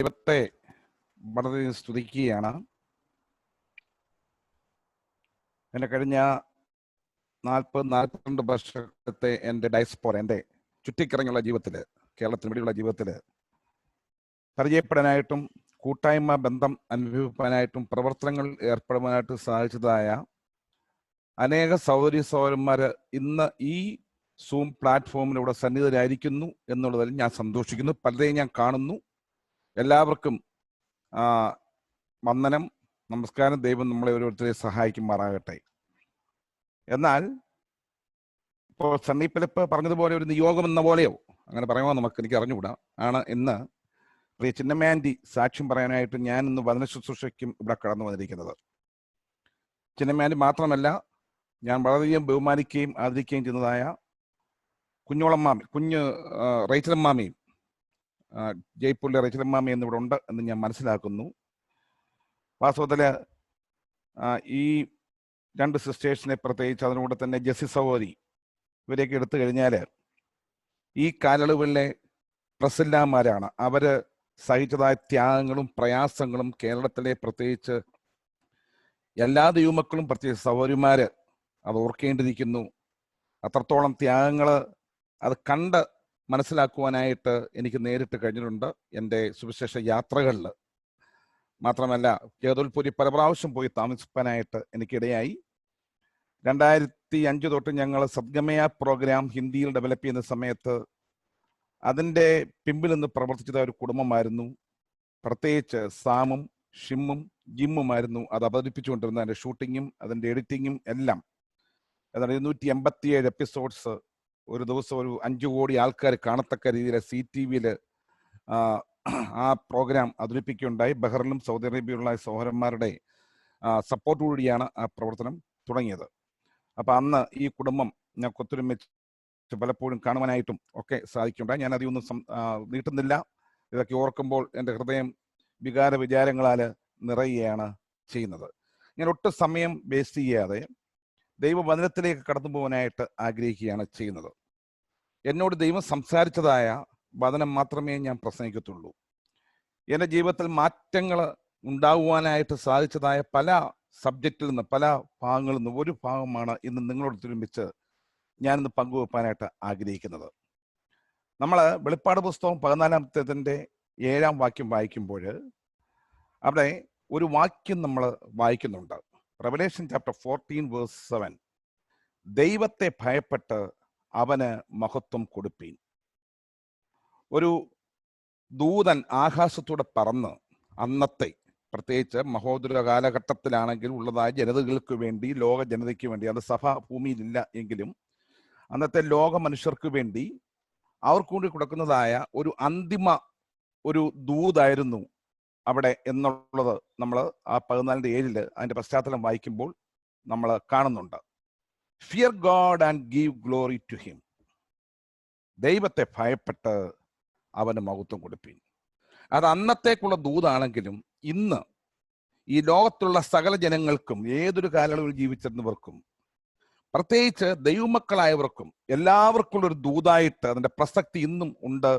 ദൈവത്തെ വളരെ സ്തുതിക്കുകയാണ്. എൻ്റെ കഴിഞ്ഞ 40-42 വർഷത്തെ എൻ്റെ ഡയസ്പോറ, എൻ്റെ ചുറ്റിക്കിറങ്ങിയുള്ള ജീവിതത്തിൽ, കേരളത്തിന് വേണ്ടിയുള്ള ജീവിതത്തിൽ പരിചയപ്പെടാനായിട്ടും കൂട്ടായ്മ ബന്ധം അനുഭവിക്കാനായിട്ടും പ്രവർത്തനങ്ങൾ ഏർപ്പെടുവാനായിട്ട് സാധിച്ചതായ അനേക സഹോദരി സഹോദരന്മാർ ഇന്ന് ഈ സൂം പ്ലാറ്റ്ഫോമിലൂടെ സന്നിഹിതരായിരിക്കുന്നു എന്നുള്ളതിൽ ഞാൻ സന്തോഷിക്കുന്നു. പലരെയും ഞാൻ കാണുന്നു. എല്ലാവർക്കും വന്ദനം, നമസ്കാരം. ദൈവം നമ്മളെ ഓരോരുത്തരെ സഹായിക്കുമാറാകട്ടെ. എന്നാൽ ഇപ്പോൾ സണ്ണീപ്പിലിപ്പ് പറഞ്ഞതുപോലെ ഒരു നിയോഗം എന്ന പോലെയോ അങ്ങനെ പറയുമോ എനിക്ക് അറിഞ്ഞുകൂടാ ആണ് ഇന്ന് പ്രിയ ചിന്നമ്മയാൻറ്റി സാക്ഷ്യം പറയാനായിട്ട് ഞാൻ ഇന്ന് വചന ശുശ്രൂഷയ്ക്കും ഇവിടെ കടന്നു വന്നിരിക്കുന്നത്. ചിന്നമ്മയാൻറ്റി മാത്രമല്ല, ഞാൻ വളരെയധികം ബഹുമാനിക്കുകയും ആദരിക്കുകയും ചെയ്യുന്നതായ കുഞ്ഞ് റേച്ചലമ്മാമിയും ജയ്പൂരിലെ റേച്ചലമ്മാമി എന്നിവിടെ ഉണ്ട് എന്ന് ഞാൻ മനസ്സിലാക്കുന്നു. വാസ്തവത്തിൽ ഈ രണ്ട് സിസ്റ്റേഴ്സിനെ, പ്രത്യേകിച്ച് അതിനൂടെ തന്നെ ജെസ്സി സഹോദരി, ഇവരെയൊക്കെ എടുത്തു കഴിഞ്ഞാൽ ഈ കാലയളവിലെ പ്രസില്ലാമാരാണ്. അവർ സഹിച്ചതായ ത്യാഗങ്ങളും പ്രയാസങ്ങളും കേരളത്തിലെ പ്രത്യേകിച്ച് എല്ലാ ദൈവമക്കളും, പ്രത്യേകിച്ച് സഹോദരിമാർ അത് ഓർക്കേണ്ടിയിരിക്കുന്നു. അത്രത്തോളം ത്യാഗങ്ങൾ അത് കണ്ട് മനസ്സിലാക്കുവാനായിട്ട് എനിക്ക് നേരിട്ട് കഴിഞ്ഞിട്ടുണ്ട് എൻ്റെ സുവിശേഷ യാത്രകളിൽ. മാത്രമല്ല, കേതുൽപുരി പല പ്രാവശ്യം പോയി താമസിപ്പാനായിട്ട് എനിക്കിടയായി. 2005 തൊട്ട് ഞങ്ങൾ സദ്ഗമയ പ്രോഗ്രാം ഹിന്ദിയിൽ ഡെവലപ്പ് ചെയ്യുന്ന സമയത്ത് അതിൻ്റെ പിമ്പിൽ നിന്ന് പ്രവർത്തിച്ചത് ഒരു കുടുംബമായിരുന്നു. പ്രത്യേകിച്ച് സാമും ഷിമ്മും ജിമ്മുമായിരുന്നു അത് അവതരിപ്പിച്ചുകൊണ്ടിരുന്നത്. അതിൻ്റെ ഷൂട്ടിങ്ങും അതിൻ്റെ എഡിറ്റിങ്ങും എല്ലാം. എന്നാൽ 287 എപ്പിസോഡ്സ് ഒരു ദിവസം ഒരു 5 കോടി ആൾക്കാർ കാണത്തക്ക രീതിയിൽ CTV ആ പ്രോഗ്രാം അവതരിപ്പിക്കുകയുണ്ടായി. ബഹ്റിനും സൗദി അറേബ്യയിലുള്ള സഹോദരന്മാരുടെ സപ്പോർട്ടോടുകൂടിയാണ് ആ പ്രവർത്തനം തുടങ്ങിയത്. അപ്പം അന്ന് ഈ കുടുംബം ഞാൻ ഒത്തൊരുമിച്ച് പലപ്പോഴും കാണുവാനായിട്ടും ഒക്കെ സാധിക്കുകയുണ്ടായി. ഞാൻ അതിയൊന്നും നീട്ടുന്നില്ല. ഇതൊക്കെ ഓർക്കുമ്പോൾ എൻ്റെ ഹൃദയം വികാര വിചാരങ്ങളാൽ നിറയുകയാണ് ചെയ്യുന്നത്. ഞാൻ ഒട്ടും സമയം വേസ്റ്റ് ചെയ്യാതെ ദൈവവചനത്തിലേക്ക് കടന്നു പോകാനായിട്ട് ആഗ്രഹിക്കുകയാണ് ചെയ്യുന്നത്. എന്നോട് ദൈവം സംസാരിച്ചതായ വചനം മാത്രമേ ഞാൻ പ്രസംഗിക്കത്തുള്ളൂ. എൻ്റെ ജീവിതത്തിൽ മാറ്റങ്ങൾ ഉണ്ടാകുവാനായിട്ട് സാധിച്ചതായ പല സബ്ജക്റ്റിൽ നിന്ന്, പല ഭാഗങ്ങളിൽ നിന്ന് ഒരു ഭാഗമാണ് ഇന്ന് നിങ്ങളോട് ഒരുമിച്ച് ഞാനിന്ന് പങ്കുവെക്കാനായിട്ട് ആഗ്രഹിക്കുന്നത്. നമ്മൾ വെളിപ്പാട് പുസ്തകം 14-ന്റെ 7-ാം വാക്യം വായിക്കുമ്പോൾ അവിടെ ഒരു വാക്യം നമ്മൾ വായിക്കുന്നുണ്ട്. റെവലേഷൻ ചാപ്റ്റർ 14:7, ദൈവത്തെ ഭയപ്പെട്ട് അവന് മഹത്വം കൊടുപ്പീൻ. ഒരു ദൂതൻ ആകാശത്തൂടെ പറന്ന് അന്നത്തെ, പ്രത്യേകിച്ച് മഹോദര കാലഘട്ടത്തിലാണെങ്കിൽ ഉള്ളതായ ജനതകൾക്ക് വേണ്ടി, ലോക ജനതയ്ക്ക് വേണ്ടി, അത് സഭ ഭൂമിയിലില്ല എങ്കിലും അന്നത്തെ ലോക മനുഷ്യർക്ക് വേണ്ടി അവർക്ക് കൂടി കൊടുക്കുന്നതായ ഒരു അന്തിമ ഒരു ദൂതായിരുന്നു അവിടെ എന്നുള്ളത് നമ്മൾ ആ 14:7 അതിൻ്റെ പശ്ചാത്തലം വായിക്കുമ്പോൾ നമ്മൾ കാണുന്നുണ്ട്. Fear God and give glory to him. ദൈവത്തെ ഭയപ്പെട്ട് അവന് മഹത്വം കൊടുപ്പീൻ. അത് അന്നത്തേക്കുള്ള ദൂതാണെങ്കിലും ഇന്ന് ഈ ലോകത്തുള്ള സകല ജനങ്ങൾക്കും, ഏതൊരു കാലയളവിൽ ജീവിച്ചിരുന്നവർക്കും, പ്രത്യേകിച്ച് ദൈവമക്കളായവർക്കും എല്ലാവർക്കും ഒരു ദൂതായിട്ട് അതിൻ്റെ പ്രസക്തി ഇന്നും ഉണ്ട്.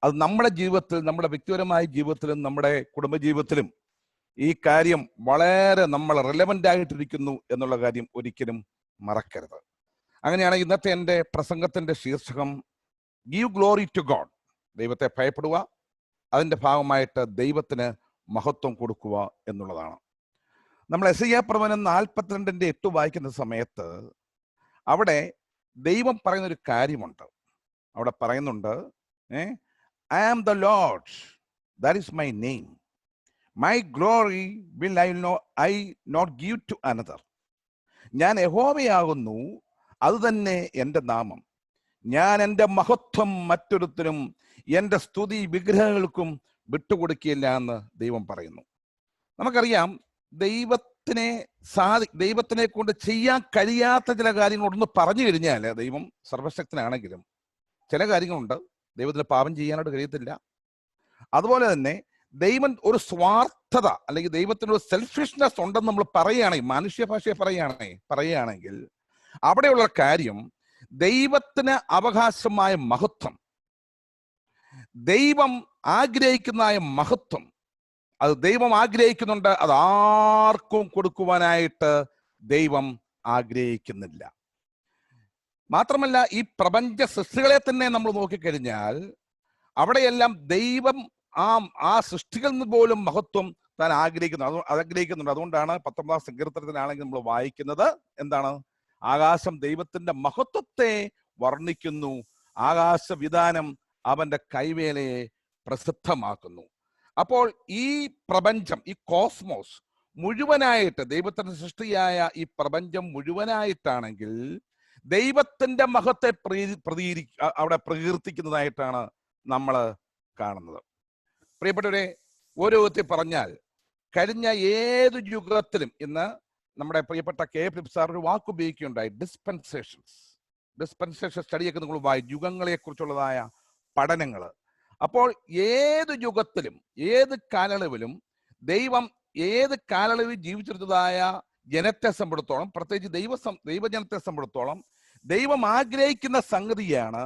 അത് നമ്മുടെ ജീവിതത്തിൽ, നമ്മുടെ വ്യക്തിപരമായ ജീവിതത്തിലും നമ്മുടെ കുടുംബജീവിതത്തിലും ഈ കാര്യം വളരെ നമ്മൾ റെലവൻ്റ് ആയിട്ടിരിക്കുന്നു എന്നുള്ള കാര്യം ഒരിക്കലും മറക്കരുത്. അങ്ങനെയാണ് ഇന്നത്തെ എൻ്റെ പ്രസംഗത്തിൻ്റെ ശീർഷകം ഗീവ് ഗ്ലോറി ടു ഗോഡ്. ദൈവത്തെ ഭയപ്പെടുക, അതിൻ്റെ ഭാഗമായിട്ട് ദൈവത്തിന് മഹത്വം കൊടുക്കുക എന്നുള്ളതാണ്. നമ്മൾ യെശയ്യാ പ്രവചനം 42:8 വായിക്കുന്ന സമയത്ത് അവിടെ ദൈവം പറയുന്നൊരു കാര്യമുണ്ട്. അവിടെ പറയുന്നുണ്ട്, I am the Lord, that is my name. My glory will I not give to another. ഞാൻ യഹോവയാകുന്നു, അത് തന്നെ എൻ്റെ നാമം. ഞാൻ എൻ്റെ മഹത്വം മറ്റൊരുത്തരും എൻ്റെ സ്തുതി വിഗ്രഹങ്ങൾക്കും വിട്ടുകൊടുക്കുകയില്ല എന്ന് ദൈവം പറയുന്നു. നമുക്കറിയാം, ദൈവത്തിനെ കൊണ്ട് ചെയ്യാൻ കഴിയാത്ത ചില കാര്യങ്ങളൊന്ന് പറഞ്ഞു കഴിഞ്ഞാൽ, ദൈവം സർവശക്തനാണെങ്കിലും ചില കാര്യങ്ങളുണ്ട് ദൈവത്തിന് പാപം ചെയ്യാനായിട്ട് കഴിയത്തില്ല. അതുപോലെ തന്നെ ദൈവം ഒരു സ്വാർത്ഥത അല്ലെങ്കിൽ ദൈവത്തിന് ഒരു സെൽഫിഷ്നെസ് ഉണ്ടെന്ന് നമ്മൾ പറയുകയാണെങ്കിൽ, മനുഷ്യ ഭാഷയെ പറയുകയാണെങ്കിൽ അവിടെയുള്ള കാര്യം ദൈവത്തിന് അവകാശമായ മഹത്വം, ദൈവം ആഗ്രഹിക്കുന്നതായ മഹത്വം, അത് ദൈവം ആഗ്രഹിക്കുന്നുണ്ട്. അത് ആർക്കും കൊടുക്കുവാനായിട്ട് ദൈവം ആഗ്രഹിക്കുന്നില്ല. മാത്രമല്ല, ഈ പ്രപഞ്ച സൃഷ്ടികളെ തന്നെ നമ്മൾ നോക്കിക്കഴിഞ്ഞാൽ അവിടെയെല്ലാം ദൈവം ആ സൃഷ്ടികളിൽ നിന്ന് പോലും മഹത്വം താൻ ആഗ്രഹിക്കുന്നുണ്ട്. അതുകൊണ്ടാണ് 19 സങ്കീർത്തനത്തിലാണെങ്കിൽ നമ്മൾ വായിക്കുന്നത് എന്താണ്? ആകാശം ദൈവത്തിന്റെ മഹത്വത്തെ വർണ്ണിക്കുന്നു, ആകാശവിധാനം അവന്റെ കൈവേലയെ പ്രസിദ്ധമാക്കുന്നു. അപ്പോൾ ഈ പ്രപഞ്ചം, ഈ കോസ്മോസ് മുഴുവനായിട്ട്, ദൈവത്തിന്റെ സൃഷ്ടിയായ ഈ പ്രപഞ്ചം മുഴുവനായിട്ടാണെങ്കിൽ ദൈവത്തിന്റെ മഹത്വത്തെ അവിടെ പ്രകീർത്തിക്കുന്നതായിട്ടാണ് നമ്മൾ കാണുന്നത്. പ്രിയപ്പെട്ടവരെ, ഒരു വിധത്തിൽ പറഞ്ഞാൽ കഴിഞ്ഞ ഏത് യുഗത്തിലും, ഇന്ന് നമ്മുടെ പ്രിയപ്പെട്ട കെ ഫിലിപ്പ് സാർ ഒരു വാക്ക് ഉപയോഗിക്കുകയുണ്ടായി, ഡിസ്പെൻസേഷൻ സ്റ്റഡിയൊക്കെ നിങ്ങൾ വായി, യുഗങ്ങളെ കുറിച്ചുള്ളതായ പഠനങ്ങൾ. അപ്പോൾ ഏത് യുഗത്തിലും ഏത് കാലയളവിലും ദൈവം ഏത് കാലയളവിൽ ജീവിച്ചിരുന്നതായ ജനത്തെ സംബന്ധിച്ചോളം, പ്രത്യേകിച്ച് ദൈവജനത്തെ സംബന്ധിച്ചോളം ദൈവം ആഗ്രഹിക്കുന്ന സംഗതിയാണ്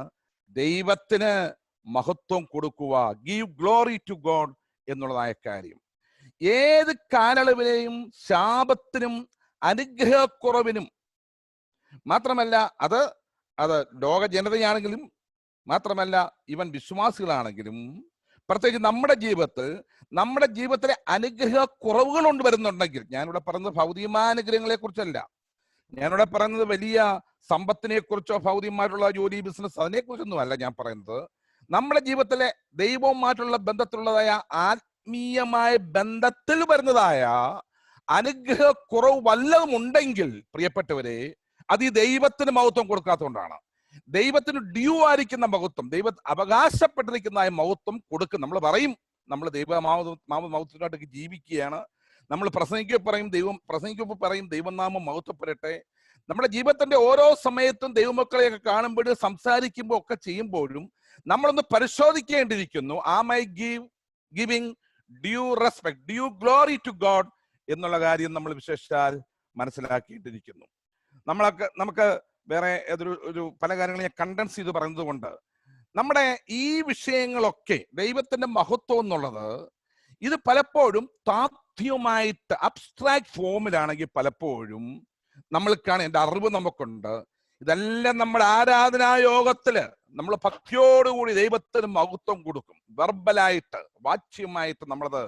ദൈവത്തിന് മഹത്വം കൊടുക്കുക, ഗീവ് ഗ്ലോറി ടു ഗോഡ് എന്നുള്ളതായ കാര്യം. ഏത് കാലയളവിലെയും ശാപത്തിനും അനുഗ്രഹക്കുറവിനും, മാത്രമല്ല അത് ലോക ജനതയാണെങ്കിലും, മാത്രമല്ല ഇവൻ വിശ്വാസികളാണെങ്കിലും, പ്രത്യേകിച്ച് നമ്മുടെ ജീവിതത്തിലെ അനുഗ്രഹക്കുറവുകൾ കൊണ്ട് വരുന്നുണ്ടെങ്കിൽ, ഞാനിവിടെ പറയുന്നത് ഭൗതികമായ അനുഗ്രഹങ്ങളെ കുറിച്ചല്ല, ഞാനിവിടെ പറയുന്നത് വലിയ സമ്പത്തിനെ കുറിച്ചോ ഭൗതികമായിട്ടുള്ള ജോലി, ബിസിനസ്, അതിനെക്കുറിച്ചൊന്നും അല്ല ഞാൻ പറയുന്നത്. നമ്മുടെ ജീവിതത്തിലെ ദൈവവുമായിട്ടുള്ള ബന്ധത്തിലുള്ളതായ ആത്മീയമായ ബന്ധത്തിൽ വരുന്നതായ അനുഗ്രഹക്കുറവ് വല്ലതും ഉണ്ടെങ്കിൽ, പ്രിയപ്പെട്ടവരെ, അത് ഈ ദൈവത്തിന് മഹത്വം കൊടുക്കാത്തതുകൊണ്ടാണ്. ദൈവത്തിന് ഡ്യൂ ആയിരിക്കുന്ന മഹത്വം, ദൈവം അവകാശപ്പെട്ടിരിക്കുന്നതായ മഹത്വം കൊടുക്കും. നമ്മൾ പറയും നമ്മൾ മഹത്വത്തിനായിട്ട് ജീവിക്കുകയാണ്, നമ്മൾ പ്രസംഗിക്കുമ്പോൾ പറയും ദൈവനാമം മഹത്വപ്പെടട്ടെ. നമ്മുടെ ജീവിതത്തിന്റെ ഓരോ സമയത്തും ദൈവമക്കളെയൊക്കെ കാണുമ്പോഴും സംസാരിക്കുമ്പോൾ ഒക്കെ ചെയ്യുമ്പോഴും നമ്മളൊന്ന് പരിശോധിക്കേണ്ടിയിരിക്കുന്നു. Am I giving due respect, due glory to God എന്നുള്ള കാര്യം നമ്മൾ വിശേഷിച്ചാൽ മനസ്സിലാക്കിയിട്ടിരിക്കുന്നു. നമുക്ക് വേറെ ഒരു പല കാര്യങ്ങളും ഞാൻ കണ്ടൻസ് ചെയ്ത് പറയുന്നത് കൊണ്ട്, നമ്മുടെ ഈ വിഷയങ്ങളൊക്കെ ദൈവത്തിന്റെ മഹത്വം എന്നുള്ളത് ഇത് പലപ്പോഴും താത്വികമായിട്ട് അബ്സ്ട്രാക്ട് ഫോമിലാണെങ്കിൽ പലപ്പോഴും നമ്മൾക്കാണ്, എൻ്റെ അറിവ് നമുക്കുണ്ട്, ഇതെല്ലാം നമ്മുടെ ആരാധനായോഗത്തില് നമ്മൾ ഭക്തിയോടുകൂടി ദൈവത്തിന് മഹത്വം കൊടുക്കും. വെർബലായിട്ട്, വാച്യമായിട്ട് നമ്മളത്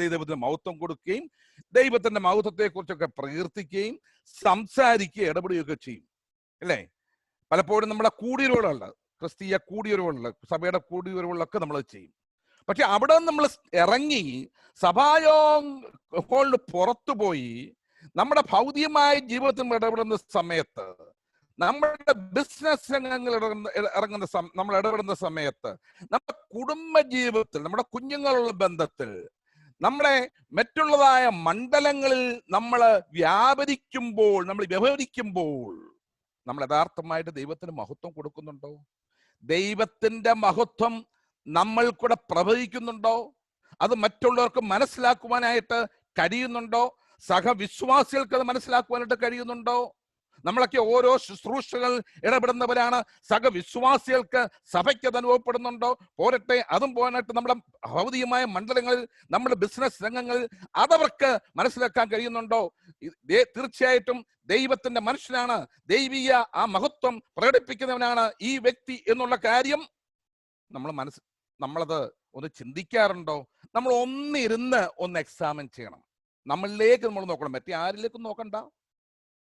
ദൈവത്തിന് മഹത്വം കൊടുക്കുകയും ദൈവത്തിന്റെ മഹത്വത്തെ കുറിച്ചൊക്കെ പ്രകീർത്തിക്കുകയും സംസാരിക്കുകയും ഇടപെടുകയൊക്കെ ചെയ്യും, അല്ലേ? പലപ്പോഴും നമ്മുടെ കൂടിയവരുകളുണ്ട്, ക്രിസ്തീയ കൂടിയവരുകളുണ്ട്, സഭയുടെ കൂടിയവരുകളിലൊക്കെ നമ്മൾ ചെയ്യും. പക്ഷെ അവിടെ നമ്മൾ ഇറങ്ങി സഭായോഗ പുറത്തുപോയി നമ്മുടെ ഭൗതികമായ ജീവിതത്തിൽ ഇടപെടുന്ന സമയത്ത്, നമ്മുടെ ബിസിനസ് രംഗങ്ങൾ നമ്മൾ ഇടപെടുന്ന സമയത്ത്, നമ്മുടെ കുടുംബ ജീവിതത്തിൽ, നമ്മുടെ കുഞ്ഞുങ്ങളുള്ള ബന്ധത്തിൽ, നമ്മുടെ മറ്റുള്ളതായ മണ്ഡലങ്ങളിൽ നമ്മൾ വ്യവഹരിക്കുമ്പോൾ നമ്മൾ യഥാർത്ഥമായിട്ട് ദൈവത്തിന് മഹത്വം കൊടുക്കുന്നുണ്ടോ? ദൈവത്തിന്റെ മഹത്വം നമ്മൾ കൂടെ പ്രവഹിക്കുന്നുണ്ടോ? അത് മറ്റുള്ളവർക്ക് മനസ്സിലാക്കുവാനായിട്ട് കഴിയുന്നുണ്ടോ? സഹവിശ്വാസികൾക്ക് അത് മനസ്സിലാക്കുവാനായിട്ട് കഴിയുന്നുണ്ടോ? നമ്മളൊക്കെ ഓരോ ശുശ്രൂഷകൾ ഇടപെടുന്നവരാണ്. സഹവിശ്വാസികൾക്ക് സഭയ്ക്ക് അത് അനുഭവപ്പെടുന്നുണ്ടോ? പോരട്ടെ, അതും പോകാനായിട്ട് നമ്മുടെ ഭൗതികമായ മണ്ഡലങ്ങളിൽ, നമ്മുടെ ബിസിനസ് രംഗങ്ങളിൽ അതവർക്ക് മനസ്സിലാക്കാൻ കഴിയുന്നുണ്ടോ? തീർച്ചയായിട്ടും ദൈവത്തിന്റെ മനുഷ്യനാണ്, ദൈവീയ ആ മഹത്വം പ്രകടിപ്പിക്കുന്നവനാണ് ഈ വ്യക്തി എന്നുള്ള കാര്യം നമ്മളത് ഒന്ന് ചിന്തിക്കാറുണ്ടോ? നമ്മൾ ഒന്ന് എക്സാമിൻ ചെയ്യണം. നമ്മളിലേക്ക് നമ്മൾ നോക്കണം, മറ്റേ ആരിലേക്കും നോക്കണ്ട.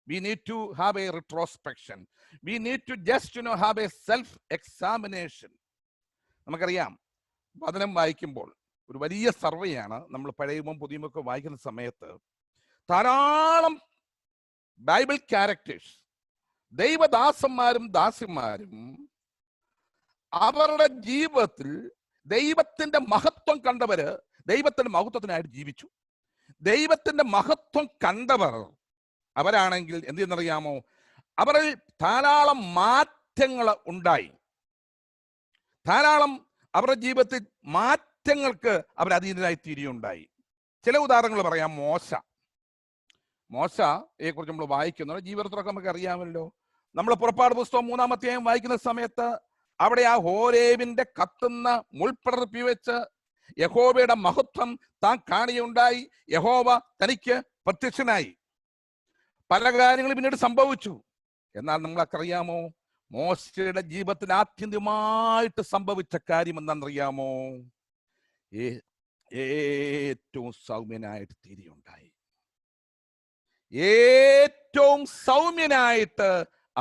We need to have a retrospection. We need to just have a self-examination. നമുക്കറിയാം, വചനം വായിക്കുമ്പോൾ ഒരു വലിയ സർവേയാണ്. നമ്മൾ പഴയവും പുതിയമൊക്കെ വായിക്കുന്ന സമയത്ത് ധാരാളം ബൈബിൾ ക്യാരക്ടേഴ്സ്, ദൈവദാസന്മാരും ദാസിമാരും അവരുടെ ജീവിതത്തിൽ ദൈവത്തിന്റെ മഹത്വം കണ്ടവര് ദൈവത്തിന്റെ മഹത്വത്തിനായിട്ട് ജീവിച്ചു. ദൈവത്തിന്റെ മഹത്വം കണ്ടവർ അവരാണെങ്കിൽ എന്ത് ചെയ്യുന്നറിയാമോ? അവരിൽ ധാരാളം മാറ്റങ്ങൾ ഉണ്ടായി. ധാരാളം അവരുടെ ജീവിതത്തിൽ മാറ്റങ്ങൾക്ക് അവർ അധീനരായി തീരുകയുണ്ടായി. ചില ഉദാഹരണങ്ങൾ പറയാം. മോശയെ കുറിച്ച് നമ്മൾ വായിക്കുന്നു, ജീവിതത്തിലൊക്കെ നമുക്ക് അറിയാമല്ലോ. നമ്മൾ പുറപ്പാട് പുസ്തകം 3-ാം അധ്യായം വായിക്കുന്ന സമയത്ത് അവിടെ ആ ഹോരേബിന്റെ കത്തുന്ന മുൾപ്പടർപ്പി വെച്ച് യഹോവയുടെ മഹത്വം താൻ കാണുകയുണ്ടായി. യഹോവ തനിക്ക് പ്രത്യക്ഷനായി. പല കാര്യങ്ങളും പിന്നീട് സംഭവിച്ചു. എന്നാൽ നിങ്ങൾക്കറിയാമോ, മോശയുടെ ജീവിതത്തിൽ ആത്യന്തികമായിട്ട് സംഭവിച്ച കാര്യം എന്താണെന്നറിയാമോ? ഏറ്റവും സൗമ്യനായിട്ട് തീരുകയുണ്ടായി. ഏറ്റവും സൗമ്യനായിട്ട്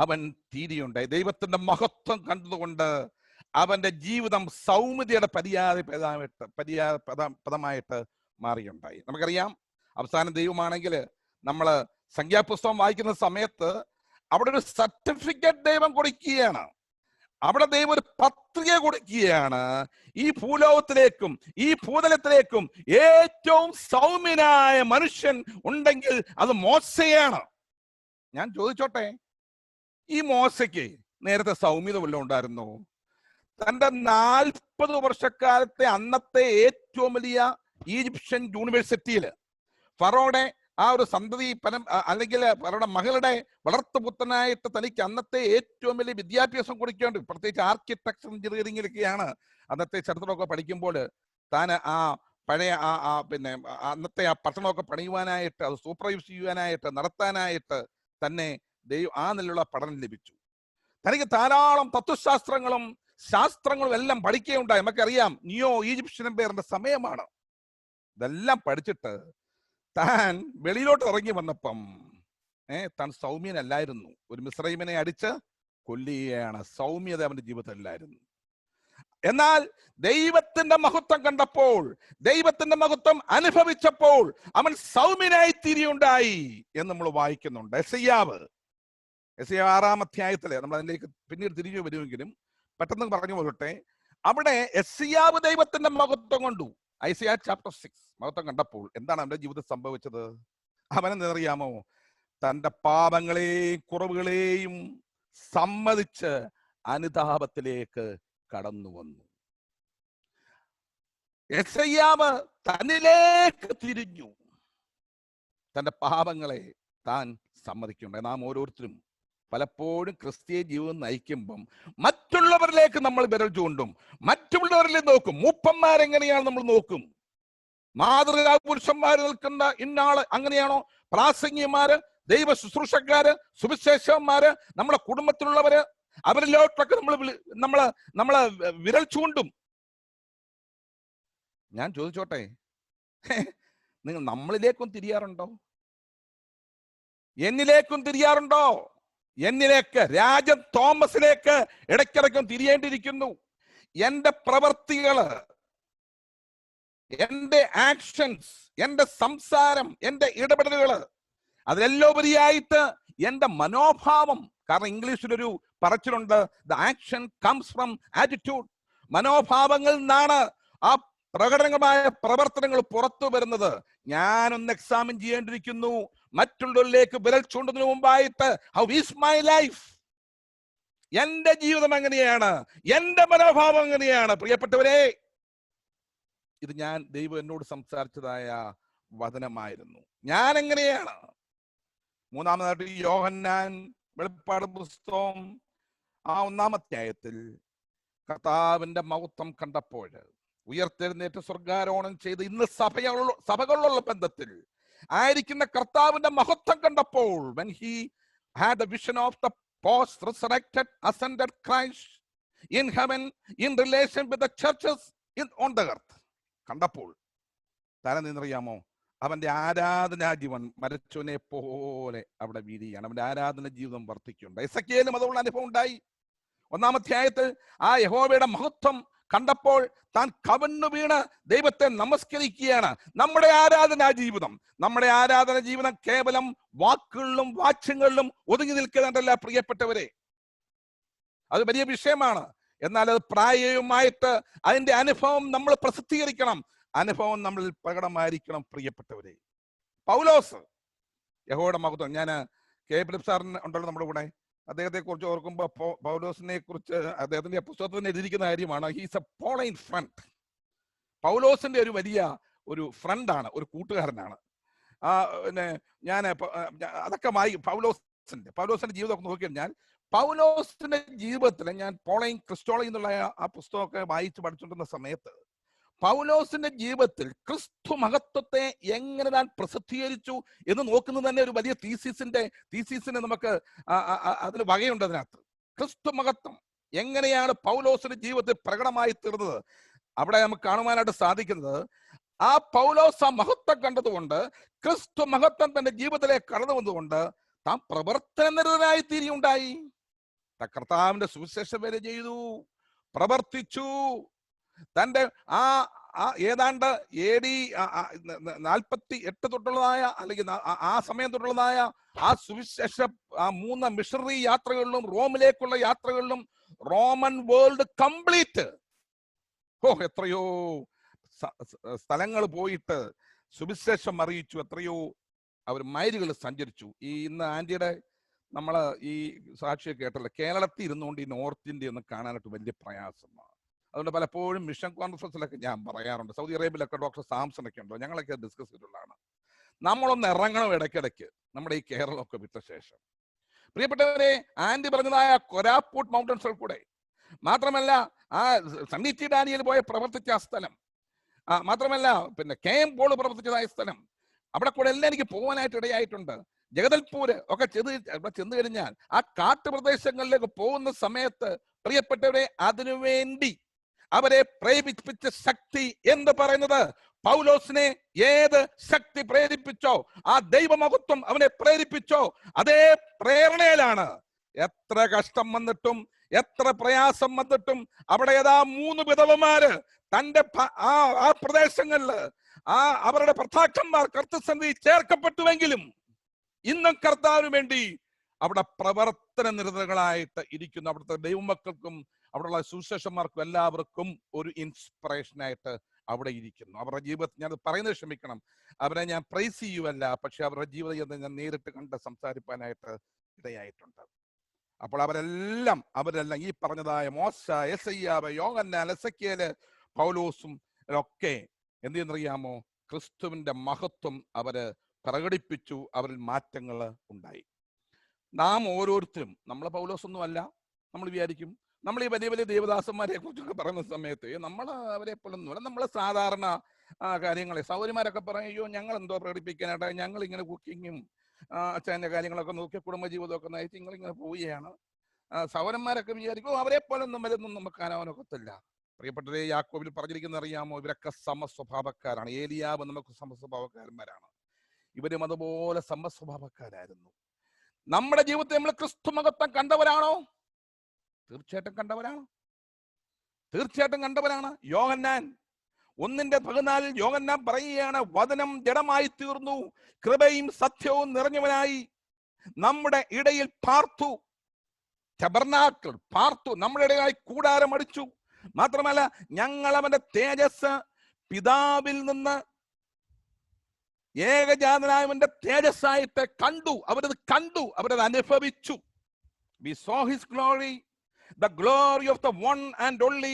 അവൻ തീരുകയുണ്ടായി. ദൈവത്തിന്റെ മഹത്വം കണ്ടതുകൊണ്ട് അവന്റെ ജീവിതം സൗമ്യതയുടെ പദമായിട്ട് മാറിയുണ്ടായി. നമുക്കറിയാം, അവസാന ദൈവമാണെങ്കിൽ നമ്മൾ സംഖ്യാപുസ്തകം വായിക്കുന്ന സമയത്ത് അവിടെ ഒരു സർട്ടിഫിക്കറ്റ് ദൈവം കൊടുക്കുകയാണ്. അവിടെ ദൈവം ഒരു പത്രിക കൊടുക്കുകയാണ്. ഈ ഭൂലോകത്തിലേക്കും ഈ ഭൂതലത്തിലേക്കും ഏറ്റവും സൗമ്യനായ മനുഷ്യൻ ഉണ്ടെങ്കിൽ അത് മോശയാണ്. ഞാൻ ചോദിച്ചോട്ടെ, ഈ മോശയ്ക്ക് നേരത്തെ സൗമ്യത വല്ലതും ഉണ്ടായിരുന്നോ? തന്റെ 40 വർഷക്കാലത്തെ അന്നത്തെ ഏറ്റവും വലിയ ഈജിപ്ഷ്യൻ യൂണിവേഴ്സിറ്റിയിൽ ഫറോയുടെ ആ ഒരു സന്തതി അല്ലെങ്കിൽ അവരുടെ മകളുടെ വളർത്തുപുത്രനായിട്ട് തനിക്ക് അന്നത്തെ ഏറ്റവും വലിയ വിദ്യാഭ്യാസം കൊടുക്കേണ്ടി, പ്രത്യേകിച്ച് ആർക്കിടെക്ചർ എഞ്ചിനീയറിംഗിലൊക്കെയാണ് അന്നത്തെ ചരിത്രമൊക്കെ പഠിക്കുമ്പോൾ താൻ ആ പഴയ പിന്നെ അന്നത്തെ ആ പട്ടണമൊക്കെ പണിയുവാനായിട്ട്, അത് സൂപ്പർവൈസ് ചെയ്യുവാനായിട്ട്, നടത്താനായിട്ട് തന്നെ ആ നിലയിലുള്ള പഠനം ലഭിച്ചു. തനിക്ക് ധാരാളം തത്വശാസ്ത്രങ്ങളും ശാസ്ത്രങ്ങളും എല്ലാം പഠിക്കുകയുണ്ടായി. നമുക്കറിയാം, നിയോ ഈജിപ്ഷ്യൻ എംപയറിന്റെ സമയമാണ്. ഇതെല്ലാം പഠിച്ചിട്ട് താൻ വെളിയിലോട്ട് ഇറങ്ങി വന്നപ്പം താൻ സൗമ്യനല്ലായിരുന്നു. ഒരു മിസ്രൈമിനെ അടിച്ച് കൊല്ലുകയാണ്. സൗമ്യത അവന്റെ ജീവിതത്തിലായിരുന്നു. എന്നാൽ ദൈവത്തിന്റെ മഹത്വം കണ്ടപ്പോൾ, ദൈവത്തിന്റെ മഹത്വം അനുഭവിച്ചപ്പോൾ അവൻ സൗമ്യനായി തീരുകയുണ്ടായി എന്ന് നമ്മൾ വായിക്കുന്നുണ്ട്. യെശയ്യാവ് 6-ാം അധ്യായത്തില്, നമ്മൾ അതിലേക്ക് പിന്നീട് തിരിഞ്ഞു വരുമെങ്കിലും പെട്ടെന്ന് പറഞ്ഞു പോകട്ടെ. അവിടെ യെശയ്യാവ് ദൈവത്തിന്റെ മഹത്വം കണ്ടു. ഐസയ്യാ ചാപ്റ്റർ 6 മഹത്വം കണ്ടപ്പോൾ എന്താണ് അവന്റെ ജീവിതത്തിൽ സംഭവിച്ചത്? അവനെന്തറിയാമോ? തന്റെ പാപങ്ങളെയും കുറവുകളെയും സമ്മതിച്ച് അനുതാപത്തിലേക്ക് കടന്നു വന്നു. യെശയ്യാവ് തന്നിലേക്ക് തിരിഞ്ഞു. തന്റെ പാപങ്ങളെ താൻ സമ്മതിക്കുന്നുണ്ട്. നാം ഓരോരുത്തരും പലപ്പോഴും ക്രിസ്തീയ ജീവിതം നയിക്കുമ്പം മറ്റുള്ളവരിലേക്ക് നമ്മൾ വിരൽ ചൂണ്ടും, മറ്റുള്ളവരിലേക്ക് നോക്കും. മൂപ്പന്മാരെങ്ങനെയാണ് നമ്മൾ നോക്കും. മാതൃകാ പുരുഷന്മാര് നിൽക്കുന്ന ഇന്നാള് അങ്ങനെയാണോ? പ്രാസംഗികന്മാര്, ദൈവ ശുശ്രൂഷക്കാര്, സുവിശേഷന്മാര്, നമ്മുടെ കുടുംബത്തിലുള്ളവര്, അവരിലോട്ടൊക്കെ നമ്മള് വിരൽ ചൂണ്ടും. ഞാൻ ചോദിച്ചോട്ടെ, നിങ്ങൾ നമ്മളിലേക്കും തിരിയാറുണ്ടോ? എന്നിലേക്കും തിരിയാറുണ്ടോ? എന്നിലേക്ക്, രാജൻ തോമസിലേക്ക് ഇടയ്ക്കിടയ്ക്കും തിരിയേണ്ടിയിരിക്കുന്നു. എന്റെ പ്രവർത്തികള്, എന്റെ ആക്ഷൻസ്, എന്റെ സംസാരം, എന്റെ ഇടപെടലുകള്, അതിലെല്ലോപരിയായിട്ട് എന്റെ മനോഭാവം. കാരണം ഇംഗ്ലീഷിലൊരു പറച്ചിലുണ്ട്, the action comes from attitude. മനോഭാവങ്ങളിൽ നിന്നാണ് ആ പ്രകടനമായ പ്രവർത്തനങ്ങൾ പുറത്തു വരുന്നത്. ഞാനൊന്ന് എക്സാമിൻ ചെയ്യേണ്ടിയിരിക്കുന്നു. മറ്റുള്ളവരിലേക്ക് വിരൽ ചൂണ്ടുന്നതിന് മുമ്പായിട്ട്, ഹൗ ഈസ് മൈ ലൈഫ്? എന്റെ ജീവിതം എങ്ങനെയാണ്? എന്റെ മനോഭാവം എങ്ങനെയാണ്? പ്രിയപ്പെട്ടവരെ, ഇത് ദൈവം എന്നോട് സംസാരിച്ചതായ വചനമായിരുന്നു. ഞാൻ എങ്ങനെയാണ്? മൂന്നാമതായിട്ട് യോഹന്നാൻ വെളിപ്പാട് പുസ്തകം 1-ാം അധ്യായത്തിൽ കർത്താവിന്റെ മഹത്വം കണ്ടപ്പോൾ, ഉയർത്തെഴുന്നേറ്റ് സ്വർഗാരോഹണം ചെയ്ത് ഇന്ന് സഭകളുള്ള ബന്ധത്തിൽ ആയിരിക്കുന്ന കർത്താവിന്റെ മഹത്വം കണ്ടപ്പോൾ, when he had the vision of the post resurrected ascended Christ in heaven in relation with the churches on the earth കണ്ടപ്പോൾ താനെന്നറിയാമോ? അവന്റെ ആരാധനാ ജീവൻ മരിച്ചവനെ പോലെ അവിടെ വീഴുകയാണ്. അവന്റെ ആരാധന ജീവിതം വർദ്ധിക്കുന്നുണ്ട്. എസെക്കിയേലും അതുള്ള അനുഭവം ഉണ്ടായി. 1-ാം അധ്യായത്തിൽ ആ യഹോവയുടെ മഹത്വം കണ്ടപ്പോൾ താൻ കവന്നു വീണ് ദൈവത്തെ നമസ്കരിക്കുകയാണ്. നമ്മുടെ ആരാധനാ ജീവിതം കേവലം വാക്കുകളിലും വാച്യങ്ങളിലും ഒതുങ്ങി നിൽക്കുന്നുണ്ടല്ല പ്രിയപ്പെട്ടവരെ. അത് വലിയ വിഷയമാണ്. എന്നാൽ അത് പ്രായോഗികമായിട്ട് അതിന്റെ അനുഭവം നമ്മൾ പ്രസിദ്ധീകരിക്കണം. അനുഭവം നമ്മളിൽ പ്രകടമായിരിക്കണം പ്രിയപ്പെട്ടവരെ. പൗലോസ് യഹോവയുടെ മഹത്വം, ഞാൻ കെ ഫിലിപ്പ് സാറിന് ഉണ്ടല്ലോ നമ്മുടെ കൂടെ, അദ്ദേഹത്തെ കുറിച്ച് ഓർക്കുമ്പോൾ പൗലോസിനെ കുറിച്ച് അദ്ദേഹത്തിന്റെ പുസ്തകത്തിൽ എഴുതിയിരിക്കുന്ന കാര്യമാണ്. He's a Pauline friend. പൗലോസിന്റെ ഒരു വലിയ ഒരു ഫ്രണ്ടാണ്, ഒരു കൂട്ടുകാരനാണ്. പിന്നെ ഞാൻ അതൊക്കെ പൗലോസിന്റെ ജീവിതമൊക്കെ നോക്കിക്കഴിഞ്ഞാൽ പൗലോസിന്റെ ജീവിതത്തിൽ ഞാൻ പോളയും ക്രിസ്റ്റോളയും എന്നുള്ള ആ പുസ്തകമൊക്കെ വായിച്ച് പഠിച്ചുകൊണ്ടിരുന്ന സമയത്ത് പൗലോസിന്റെ ജീവിതത്തിൽ ക്രിസ്തു മഹത്വത്തെ എങ്ങനെ താൻ പ്രസിദ്ധീകരിച്ചു എന്ന് നോക്കുന്നത് തന്നെ ഒരു വലിയ തീസിസിന് നമുക്ക് അതിന് വകയുണ്ട്. അതിനകത്ത് ക്രിസ്തു മഹത്വം എങ്ങനെയാണ് പൗലോസിന്റെ ജീവിതത്തിൽ പ്രകടമായി തീർന്നത് അവിടെ നമുക്ക് കാണുവാനായിട്ട് സാധിക്കുന്നത്. ആ പൗലോസ് ആ മഹത്വം കണ്ടതുകൊണ്ട്, ക്രിസ്തു മഹത്വം തന്റെ ജീവിതത്തിലേക്ക് കടന്നു വന്നുകൊണ്ട് താൻ പ്രവർത്തനനിരതനായി തീരുണ്ടായി. കർത്താവിന്റെ സുവിശേഷം വരെ ചെയ്തു, പ്രവർത്തിച്ചു. തന്റെ ഏതാണ്ട് AD 48 തൊട്ടുള്ളതായ അല്ലെങ്കിൽ ആ സമയം തൊട്ടുള്ളതായ ആ സുവിശേഷ 3 മിഷണറി യാത്രകളിലും റോമിലേക്കുള്ള യാത്രകളിലും റോമൻ വേൾഡ് കംപ്ലീറ്റ് എത്രയോ സ്ഥലങ്ങൾ പോയിട്ട് സുവിശേഷം അറിയിച്ചു. എത്രയോ അവർ മൈലുകൾ സഞ്ചരിച്ചു. ഇന്ന് ആന്റിയുടെ നമ്മള് ഈ സാക്ഷിയെ കേട്ടല്ലോ, കേരളത്തിൽ ഇരുന്നുകൊണ്ട് ഈ നോർത്ത് ഇന്ത്യ ഒന്ന് കാണാനായിട്ട് വലിയ പ്രയാസമാണ്. അതുകൊണ്ട് പലപ്പോഴും മിഷൻ കോൺഫറൻസിലൊക്കെ ഞാൻ പറയാറുണ്ട്, സൗദി അറേബ്യയിലൊക്കെ ഡോക്ടർ സാംസണൊക്കെ ഉണ്ടോ, ഞങ്ങളൊക്കെ ഡിസ്കസ് ചെയ്തിട്ടുള്ളതാണ്. നമ്മളൊന്ന് ഇറങ്ങണം ഇടയ്ക്കിടയ്ക്ക് നമ്മുടെ ഈ കേരളമൊക്കെ വിട്ട ശേഷം. പ്രിയപ്പെട്ടവരെ, ആന്റി പറഞ്ഞതായ കൊരാപ്പൂട്ട് മൗണ്ടൻസിൽ കൂടെ മാത്രമല്ല, ആ സണ്ണി ടി ഡാനിയൽ പോയ പ്രവർത്തിച്ച ആ സ്ഥലം, മാത്രമല്ല പിന്നെ KM പോൾ പ്രവർത്തിച്ചതായ സ്ഥലം, അവിടെ കൂടെ എല്ലാം എനിക്ക് പോകാനായിട്ട് ഇടയായിട്ടുണ്ട്. ജഗദൽപൂര് ഒക്കെ ചെന്ന് കഴിഞ്ഞാൽ ആ കാട്ടുപ്രദേശങ്ങളിലേക്ക് പോകുന്ന സമയത്ത് പ്രിയപ്പെട്ടവരെ, അതിനുവേണ്ടി അവരെ പ്രേരിപ്പിച്ച ശക്തി എന്ന് പറയുന്നത് പൗലോസിനെ ഏത് ശക്തി പ്രേരിപ്പിച്ചോ, ആ ദൈവമഹത്വം അവനെ പ്രേരിപ്പിച്ചോ, അതേ പ്രേരണയിലാണ്. എത്ര കഷ്ടം വന്നിട്ടും എത്ര പ്രയാസം വന്നിട്ടും അവിടെ ഏതാ 3 വിധവമാര് തന്റെ ആ പ്രദേശങ്ങളില് അവരുടെ ഭർത്താക്കന്മാർ കർത്തൃസന്നിധി ചേർക്കപ്പെട്ടുവെങ്കിലും ഇന്നും കർത്താവിന് വേണ്ടി അവിടെ പ്രവർത്തന നിരതകളായിട്ട് ഇരിക്കുന്നു. അവിടുത്തെ ദൈവമക്കൾക്കും അവിടെയുള്ള സുവിശേഷന്മാർക്കും എല്ലാവർക്കും ഒരു ഇൻസ്പിറേഷനായിട്ട് അവിടെ ഇരിക്കുന്നു. അവരുടെ ജീവിതത്തിൽ, ഞാൻ പറയുന്നത് ക്ഷമിക്കണം, അവരെ ഞാൻ പ്രൈസ് ചെയ്യുവല്ല, പക്ഷെ അവരുടെ ജീവിതം ഞാൻ നേരിട്ട് കണ്ട് സംസാരിക്കാനായിട്ട് ഇടയായിട്ടുണ്ട്. അപ്പോൾ അവരെല്ലാം ഈ പറഞ്ഞതായ മോശ, യെശയ്യാവ്, യോഹന്നാൻ, എസെക്കിയേല്, പൗലോസും ഒക്കെ എന്ത് ചെയ്യുന്നറിയാമോ, ക്രിസ്തുവിന്റെ മഹത്വം അവര് പ്രകടിപ്പിച്ചു. അവരിൽ മാറ്റങ്ങൾ ഉണ്ടായി. നാം ഓരോരുത്തരും, നമ്മളെ പൗലോസൊന്നും അല്ല. നമ്മൾ വിചാരിക്കും നമ്മൾ ഈ വലിയ വലിയ ദേവദാസന്മാരെ കുറിച്ചൊക്കെ പറയുന്ന സമയത്ത് നമ്മൾ അവരെ പോലൊന്നുമല്ല. നമ്മളെ സാധാരണ കാര്യങ്ങളെ സൗകര്യമാരൊക്കെ പറയും, അയ്യോ ഞങ്ങൾ എന്തോ പ്രകടിപ്പിക്കാനായിട്ട്, ഞങ്ങൾ ഇങ്ങനെ കുക്കിങ്ങും അച്ഛൻ്റെ കാര്യങ്ങളൊക്കെ നോക്കി കുടുംബജീവിതമൊക്കെ നയിച്ച് നിങ്ങളിങ്ങനെ പോവുകയാണ്. സൗരന്മാരൊക്കെ വിചാരിക്കും അവരെ പോലൊന്നും വലുതൊന്നും നമുക്ക് കാണാനൊക്കത്തില്ല. പ്രിയപ്പെട്ടവരെ, യാക്കോബിൽ പറഞ്ഞിരിക്കുന്ന അറിയാമോ, ഇവരൊക്കെ സമസ്വഭാവക്കാരാണ്. ഏലിയാവ് നമുക്ക് സമസ്വഭാവക്കാരന്മാരാണ്. ഇവരും അതുപോലെ സമസ്വഭാവക്കാരായിരുന്നു. നമ്മുടെ ജീവിതത്തിൽ നമ്മൾ ക്രിസ്തു മഹത്വം കണ്ടവരാണോ? തീർച്ചയായിട്ടും കണ്ടവരാണ്. യോഹന്നാൻ 1:14 യോഹന്നാൻ പറയുകയാണ്, വചനം ജഡമായി തീർന്നു, കൃപയും സത്യവും നിറഞ്ഞവനായി നമ്മുടെ ഇടയിൽ പാർത്തു. ടബർനാക്കിൾ പാർത്തു, നമ്മുടെ ഇടയായി കൂടാരം അടിച്ചു. മാത്രമല്ല, ഞങ്ങൾ അവന്റെ തേജസ് പിതാവിൽ നിന്ന് ഏകജാതനായവന്റെ തേജസ്സായിട്ട് കണ്ടു. അവരത് അനുഭവിച്ചു. We saw his glory, the glory of the one and only,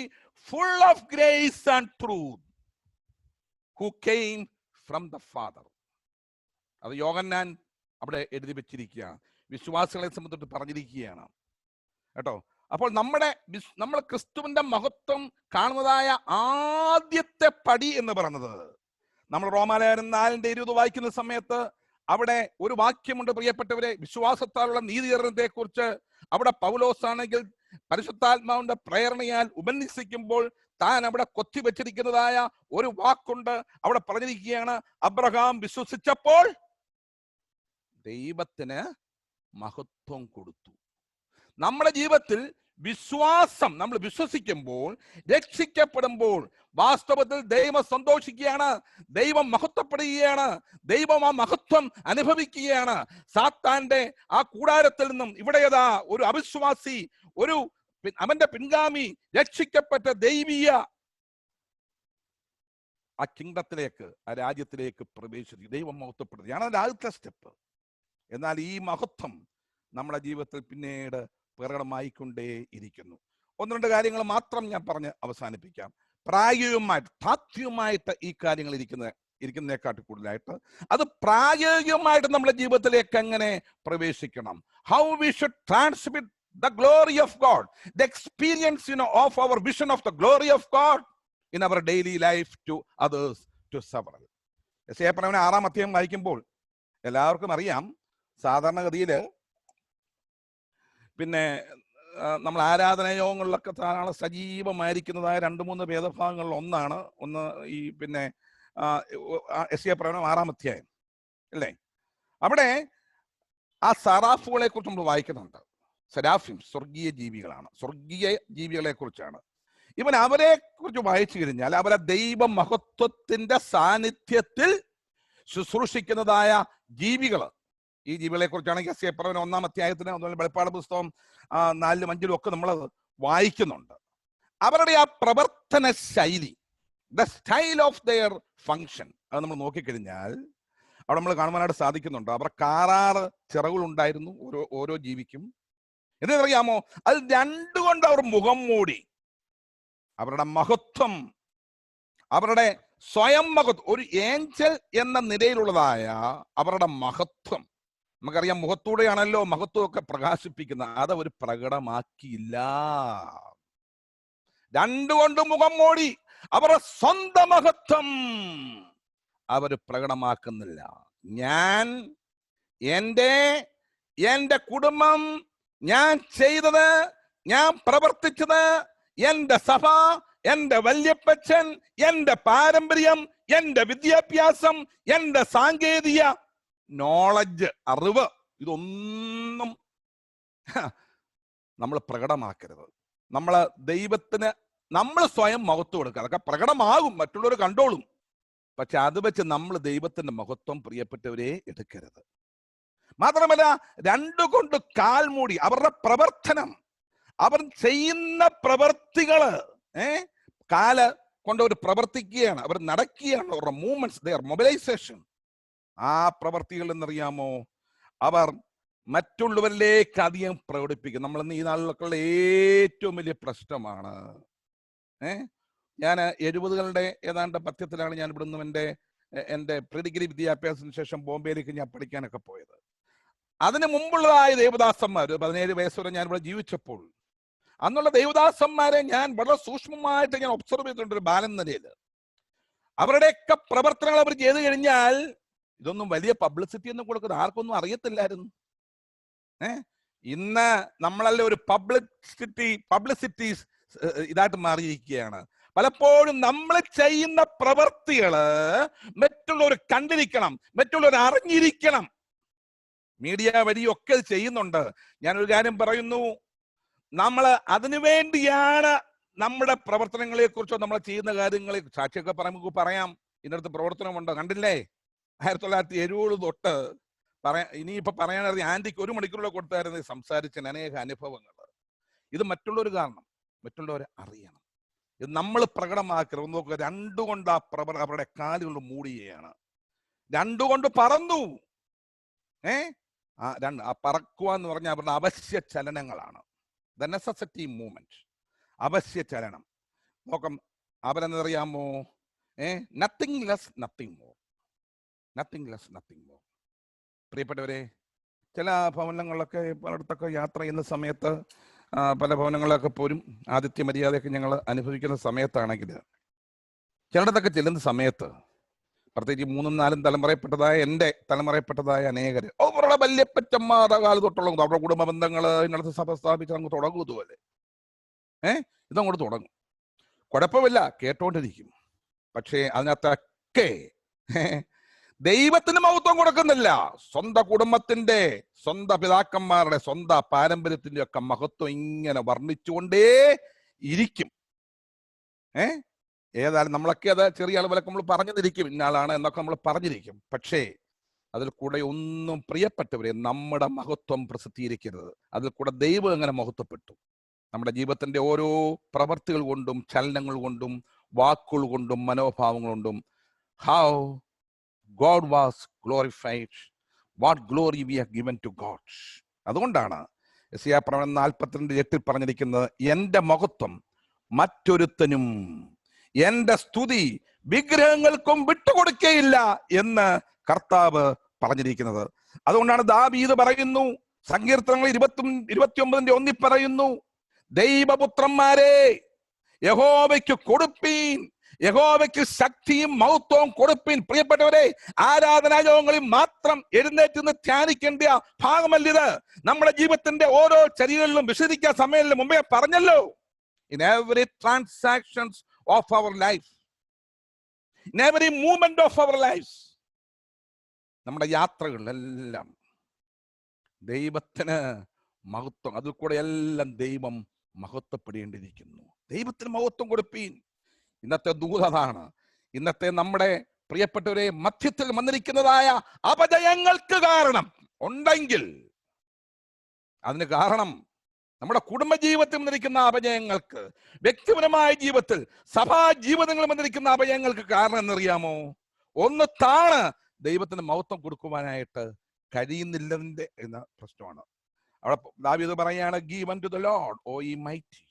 full of grace and truth, who came from the Father. അത് യോഹന്നാൻ അവിടെ എഴുതി വെച്ചിരിക്കുകയാണ്, വിശ്വാസികളെ സംബന്ധിച്ച് പറഞ്ഞിരിക്കുകയാണ് കേട്ടോ. അപ്പോൾ നമ്മൾ ക്രിസ്തുവിന്റെ മഹത്വം കാണുന്നതായ ആദ്യത്തെ പടി എന്ന് പറയുന്നത്, നമ്മൾ റോമാലേഖനം 4:20 വായിക്കുന്ന സമയത്ത് അവിടെ ഒരു വാക്യമുണ്ട് പ്രിയപ്പെട്ടവരെ, വിശ്വാസത്താലുള്ള നീതീകരണത്തെ കുറിച്ച്. അവിടെ പൗലോസ് ആണെങ്കിൽ പരിശുദ്ധാത്മാവിന്റെ പ്രേരണയാൽ ഉപന്യസിക്കുമ്പോൾ താൻ അവിടെ കൊത്തിവെച്ചിരിക്കുന്നതായ ഒരു വാക്കുണ്ട്. അവിടെ പറഞ്ഞിരിക്കുകയാണ്, അബ്രഹാം വിശ്വസിച്ചപ്പോൾ ദൈവത്തിന് മഹത്വം കൊടുത്തു. നമ്മുടെ ജീവിതത്തിൽ വിശ്വാസം, നമ്മൾ വിശ്വസിക്കുമ്പോൾ, രക്ഷിക്കപ്പെടുമ്പോൾ വാസ്തവത്തിൽ ദൈവം സന്തോഷിക്കുകയാണ്, ദൈവം മഹത്വപ്പെടുകയാണ്, ദൈവം ആ മഹത്വം അനുഭവിക്കുകയാണ്. സാത്താന്റെ ആ കൂടാരത്തിൽ നിന്നും ഇവിടെയതാ ഒരു അവിശ്വാസി, അവന്റെ പിൻഗാമി രക്ഷിക്കപ്പെട്ട ദൈവീയ ആ കിങ്ഡത്തിലേക്ക്, ആ രാജ്യത്തിലേക്ക് പ്രവേശിച്ചു. ദൈവം മഹത്വപ്പെടുകയാണ് അതിന്റെ ആദ്യത്തെ സ്റ്റെപ്പ്. എന്നാൽ ഈ മഹത്വം നമ്മുടെ ജീവിതത്തിൽ പിന്നീട് പ്രകടമായിക്കൊണ്ടേ ഇരിക്കുന്നു. 1-2 കാര്യങ്ങൾ മാത്രം ഞാൻ പറഞ്ഞ് അവസാനിപ്പിക്കാം. പ്രായോഗികമായിട്ട്, താത്വികമായിട്ട് ഈ കാര്യങ്ങൾ ഇരിക്കുന്നതിനെക്കാട്ടി കൂടുതലായിട്ട് അത് പ്രായോഗികമായിട്ട് നമ്മുടെ ജീവിതത്തിലേക്ക് എങ്ങനെ പ്രവേശിക്കണം, how we should transmit the glory of God, the experience, of our vision of the glory of God in our daily life to others, to several. യെശയ്യാ പ്രവചനം 6-ാം അധ്യായം വായിക്കുമ്പോൾ എല്ലാവർക്കും അറിയാം, സാധാരണഗതിയിൽ പിന്നെ നമ്മൾ ആരാധനായോഗങ്ങളിലൊക്കെ ധാരാളം സജീവമായിരിക്കുന്നതായ 2-3 വേദഭാഗങ്ങളിൽ ഒന്നാണ് ഈ പിന്നെ യെശയ്യാ പ്രവചനം 6-ാം അധ്യായം അല്ലേ? അവിടെ ആ സറാഫുകളെ കുറിച്ച് നമ്മൾ വായിക്കുന്നുണ്ട്. സെരാഫിം സ്വർഗീയ ജീവികളാണ്, സ്വർഗീയ ജീവികളെ കുറിച്ചാണ്. അവരെ കുറിച്ച് വായിച്ചു കഴിഞ്ഞാൽ അവരെ ദൈവ മഹത്വത്തിന്റെ സാന്നിധ്യത്തിൽ ശുശ്രൂഷിക്കുന്നതായ ജീവികൾ. ഈ ജീവികളെ കുറിച്ചാണ് യെശയ്യാ പ്രവചനം 1-ാം അധ്യായത്തിന്, അതുപോലെ വെളിപ്പാട് പുസ്തകം 4-ലും 5-ലും ഒക്കെ നമ്മൾ വായിക്കുന്നുണ്ട്. അവരുടെ ആ പ്രവർത്തന ശൈലി, the style of their function, അത് നമ്മൾ നോക്കിക്കഴിഞ്ഞാൽ അവിടെ നമ്മൾ കാണുവാനായിട്ട് സാധിക്കുന്നുണ്ട്. അവർക്ക് 6 ചിറകുകളുണ്ടായിരുന്നു ഓരോ ജീവിക്കും. എന്നറിയാമോ? അത് 2 കൊണ്ട് അവർ മുഖം മൂടി. അവരുടെ മഹത്വം, അവരുടെ സ്വയം മഹത്വം, ഒരു ഏഞ്ചൽ എന്ന നിലയിലുള്ളതായ അവരുടെ മഹത്വം, നമുക്കറിയാം മുഖത്തൂടെയാണല്ലോ മഹത്വമൊക്കെ പ്രകാശിപ്പിക്കുന്നത്, അതവർ പ്രകടമാക്കിയില്ല. 2 കൊണ്ട് മുഖം മൂടി. അവരുടെ സ്വന്തം മഹത്വം അവർ പ്രകടമാക്കുന്നില്ല. ഞാൻ, എന്റെ കുടുംബം, ഞാൻ ചെയ്തത്, ഞാൻ പ്രവർത്തിച്ചത്, എന്റെ സഭ, എന്റെ വല്യപ്പച്ചൻ, എന്റെ പാരമ്പര്യം, എന്റെ വിദ്യാഭ്യാസം, എന്റെ സാങ്കേതിക നോളജ്, അറിവ്, ഇതൊന്നും നമ്മൾ പ്രകടമാക്കരുത്. ദൈവത്തിന് നമ്മൾ സ്വയം മഹത്വം കൊടുക്കുക. അതൊക്കെ പ്രകടമാകും, മറ്റുള്ളവർ കണ്ടോളും. പക്ഷെ അത് വെച്ച് നമ്മൾ ദൈവത്തിന്റെ മഹത്വം, പ്രിയപ്പെട്ടവരെ, എടുക്കരുത്. മാത്രമല്ല 2 കൊണ്ട് കാൽ മൂടി. അവരുടെ പ്രവർത്തനം, അവർ ചെയ്യുന്ന പ്രവർത്തികള്, കാല് കൊണ്ട് അവർ പ്രവർത്തിക്കുകയാണ്, അവർ നടക്കുകയാണ്. അവരുടെ മൂവ്മെന്റ്സ്, ദെയർ മൊബിലൈസേഷൻ, ആ പ്രവർത്തികൾ എന്നറിയാമോ, അവർ മറ്റുള്ളവരിലേക്ക് അധികം പ്രകടിപ്പിക്കും. നമ്മൾ ഇന്ന് ഈ നാളിലൊക്കെയുള്ള ഏറ്റവും വലിയ പ്രശ്നമാണ്. ഞാൻ 70കളുടെ ഏതാണ്ട് പത്യത്തിലാണ് ഞാൻ ഇവിടുന്ന് എൻ്റെ പ്രീഡിഗ്രി വിദ്യാഭ്യാസത്തിന് ശേഷം ബോംബെയിലേക്ക് ഞാൻ പഠിക്കാനൊക്കെ പോയത്. അതിന് മുമ്പുള്ളതായ ദേവദാസന്മാർ, 17 വയസ്സ് വരെ ഞാൻ ഇവിടെ ജീവിച്ചപ്പോൾ, അന്നുള്ള ദേവദാസന്മാരെ ഞാൻ വളരെ സൂക്ഷ്മമായിട്ട് ഞാൻ ഒബ്സർവ് ചെയ്തിട്ടുണ്ട്. ഒരു ബാലൻ നിലയിൽ അവരുടെയൊക്കെ പ്രവർത്തനങ്ങൾ അവർ ചെയ്തു കഴിഞ്ഞാൽ ഇതൊന്നും വലിയ പബ്ലിസിറ്റി ഒന്നും കൊടുക്കുന്നത് ആർക്കൊന്നും അറിയത്തില്ലായിരുന്നു. ഇന്ന് നമ്മളല്ലേ ഒരു പബ്ലിസിറ്റി ഇതായിട്ട് മാറിയിരിക്കുകയാണ്. പലപ്പോഴും നമ്മൾ ചെയ്യുന്ന പ്രവർത്തികള് മറ്റുള്ളവർ കണ്ടിരിക്കണം, മറ്റുള്ളവർ അറിഞ്ഞിരിക്കണം. മീഡിയ വഴിയൊക്കെ ചെയ്യുന്നുണ്ട്. ഞാനൊരു കാര്യം പറയുന്നു, നമ്മൾ അതിനു വേണ്ടിയാണ് നമ്മുടെ പ്രവർത്തനങ്ങളെ കുറിച്ചോ നമ്മൾ ചെയ്യുന്ന കാര്യങ്ങളെ സാക്ഷിയൊക്കെ പറയാം. ഇതിനടുത്ത് പ്രവർത്തനമുണ്ട്, കണ്ടില്ലേ? 1970 തൊട്ട് ഇനിയിപ്പോ പറയാനറിയാം. ആന്റിക്ക് 1 മണിക്കൂറിലൂടെ കൊടുത്തായിരുന്നു സംസാരിച്ച അനേക അനുഭവങ്ങൾ. ഇത് മറ്റുള്ളവർ കാണണം, മറ്റുള്ളവരെ അറിയണം. ഇത് നമ്മൾ പ്രകടമാക്കരുത്. നോക്കുക, 2 കൊണ്ട് അവരുടെ കാലുകൾ മൂടുകയാണ്. 2 കൊണ്ട് പറന്നു. ആ പറക്കുക എന്ന് പറഞ്ഞാൽ അവരുടെ അവശ്യ ചലനങ്ങളാണ്. ദ നെസസിറ്റി മൂവ്മെന്റ്, അവശ്യ ചലനം. നോക്കാം, അവരെന്നറിയാമോ, nothing less nothing more, nothing less nothing more. പ്രിയപ്പെട്ടവരെ, ചില ഭവനങ്ങളിലൊക്കെ പലയിടത്തൊക്കെ യാത്ര ചെയ്യുന്ന സമയത്ത്, പല ഭവനങ്ങളിലൊക്കെ പോലും ആതിഥ്യ മര്യാദയൊക്കെ ഞങ്ങൾ അനുഭവിക്കുന്ന സമയത്താണെങ്കിൽ, ചിലയിടത്തൊക്കെ ചെല്ലുന്ന സമയത്ത്, പ്രത്യേകിച്ച് 3-4 തലമുറയിൽപ്പെട്ടതായ, എൻ്റെ തലമുറയിൽപ്പെട്ടതായ അനേകർ, അവരുടെ വല്യപ്പച്ചന്മാരുടെ കാലം തൊട്ടുള്ള അവരുടെ കുടുംബ ബന്ധങ്ങൾ ഇതിനടുത്ത് സഭ സ്ഥാപിച്ച് അങ്ങ് തുടങ്ങും. ഇതുപോലെ ഇതങ്ങോട്ട് തുടങ്ങും. കുഴപ്പമില്ല, കേട്ടോണ്ടിരിക്കും. പക്ഷേ അതിനകത്തൊക്കെ ദൈവത്തിന് മഹത്വം കൊടുക്കുന്നില്ല. സ്വന്തം കുടുംബത്തിന്റെ, സ്വന്തം പിതാക്കന്മാരുടെ, സ്വന്തം പാരമ്പര്യത്തിന്റെ ഒക്കെ മഹത്വം ഇങ്ങനെ വർണ്ണിച്ചുകൊണ്ടേ ഇരിക്കും. ഏതായാലും നമ്മളൊക്കെ അത് ചെറിയ അളവിലൊക്കെ നമ്മൾ പറഞ്ഞിരിക്കും, ഇന്നാളാണ് എന്നൊക്കെ നമ്മൾ പറഞ്ഞിരിക്കും. പക്ഷേ അതിൽ കൂടെ ഒന്നും, പ്രിയപ്പെട്ടവരെ, നമ്മുടെ മഹത്വം പ്രസിദ്ധീകരിക്കരുത്. അതിൽ കൂടെ ദൈവം എങ്ങനെ മഹത്വപ്പെട്ടു, നമ്മുടെ ജീവിതത്തിന്റെ ഓരോ പ്രവർത്തികൾ കൊണ്ടും, ചലനങ്ങൾ കൊണ്ടും, വാക്കുകൾ കൊണ്ടും, മനോഭാവങ്ങൾ കൊണ്ടും, how God was glorified, what glory we have given to God. അതുകൊണ്ടാണ് യെശയ്യാ പ്രവചനം 42:8 പറഞ്ഞിരിക്കുന്നത്, എന്റെ മഹത്വം മറ്റൊരുത്തനും എന്റെ സ്തുതി വിഗ്രഹങ്ങൾക്കും വിട്ടുകൊടുക്കുകയില്ല എന്ന് കർത്താവ് പറഞ്ഞിരിക്കുന്നത്. അതുകൊണ്ടാണ് ദാവീദ് പറയുന്നു, സങ്കീർത്തനങ്ങൾ 29:1 പറയുന്നു, ദൈവപുത്രന്മാരെ യഹോവയ്ക്ക് കൊടുപ്പീൻ, യഹോവയ്ക്ക് ശക്തിയും മഹത്വവും കൊടുപ്പീൻ. പ്രിയപ്പെട്ടവരെ, ആരാധനായോഗങ്ങളിൽ മാത്രം എഴുന്നേറ്റ് നിന്ന് ധ്യാനിക്കേണ്ട ഭാഗമല്ലിത്. നമ്മുടെ ജീവിതത്തിന്റെ ഓരോ ചര്യകളിലും വിശദീകരിക്കാൻ സമയത്തിന് മുമ്പേ പറഞ്ഞല്ലോ, in every transactions of our life, in every movement of our life, നമ്മുടെ യാത്രകളിലെല്ലാം ദൈവത്തിന് മഹത്വം, അതിൽ കൂടെ എല്ലാം ദൈവം മഹത്വപ്പെടേണ്ടിയിരിക്കുന്നു. ദൈവത്തിന് മഹത്വം കൊടുപ്പീൻ. ഇന്നത്തെ ദൂതതാണ്, ഇന്നത്തെ നമ്മുടെ പ്രിയപ്പെട്ടവരെ മധ്യത്തിൽ വന്നിരിക്കുന്നതായ അപജയങ്ങൾക്ക് കാരണം ഉണ്ടെങ്കിൽ, അതിന് കാരണം നമ്മുടെ കുടുംബജീവിതത്തിൽ വന്നിരിക്കുന്ന അപജയങ്ങൾക്ക്, വ്യക്തിപരമായ ജീവിതത്തിൽ സഭാ ജീവിതങ്ങളിൽ വന്നിരിക്കുന്ന അപജയങ്ങൾക്ക് കാരണം എന്നറിയാമോ? ഒന്ന് താണ് ദൈവത്തിന് മഹത്വം കൊടുക്കുവാനായിട്ട് കഴിയുന്നില്ലതിന്റെ എന്ന പ്രശ്നമാണ്. അവിടെ ദാവീദ് പറയാണ്, give unto the lord O ye mighty,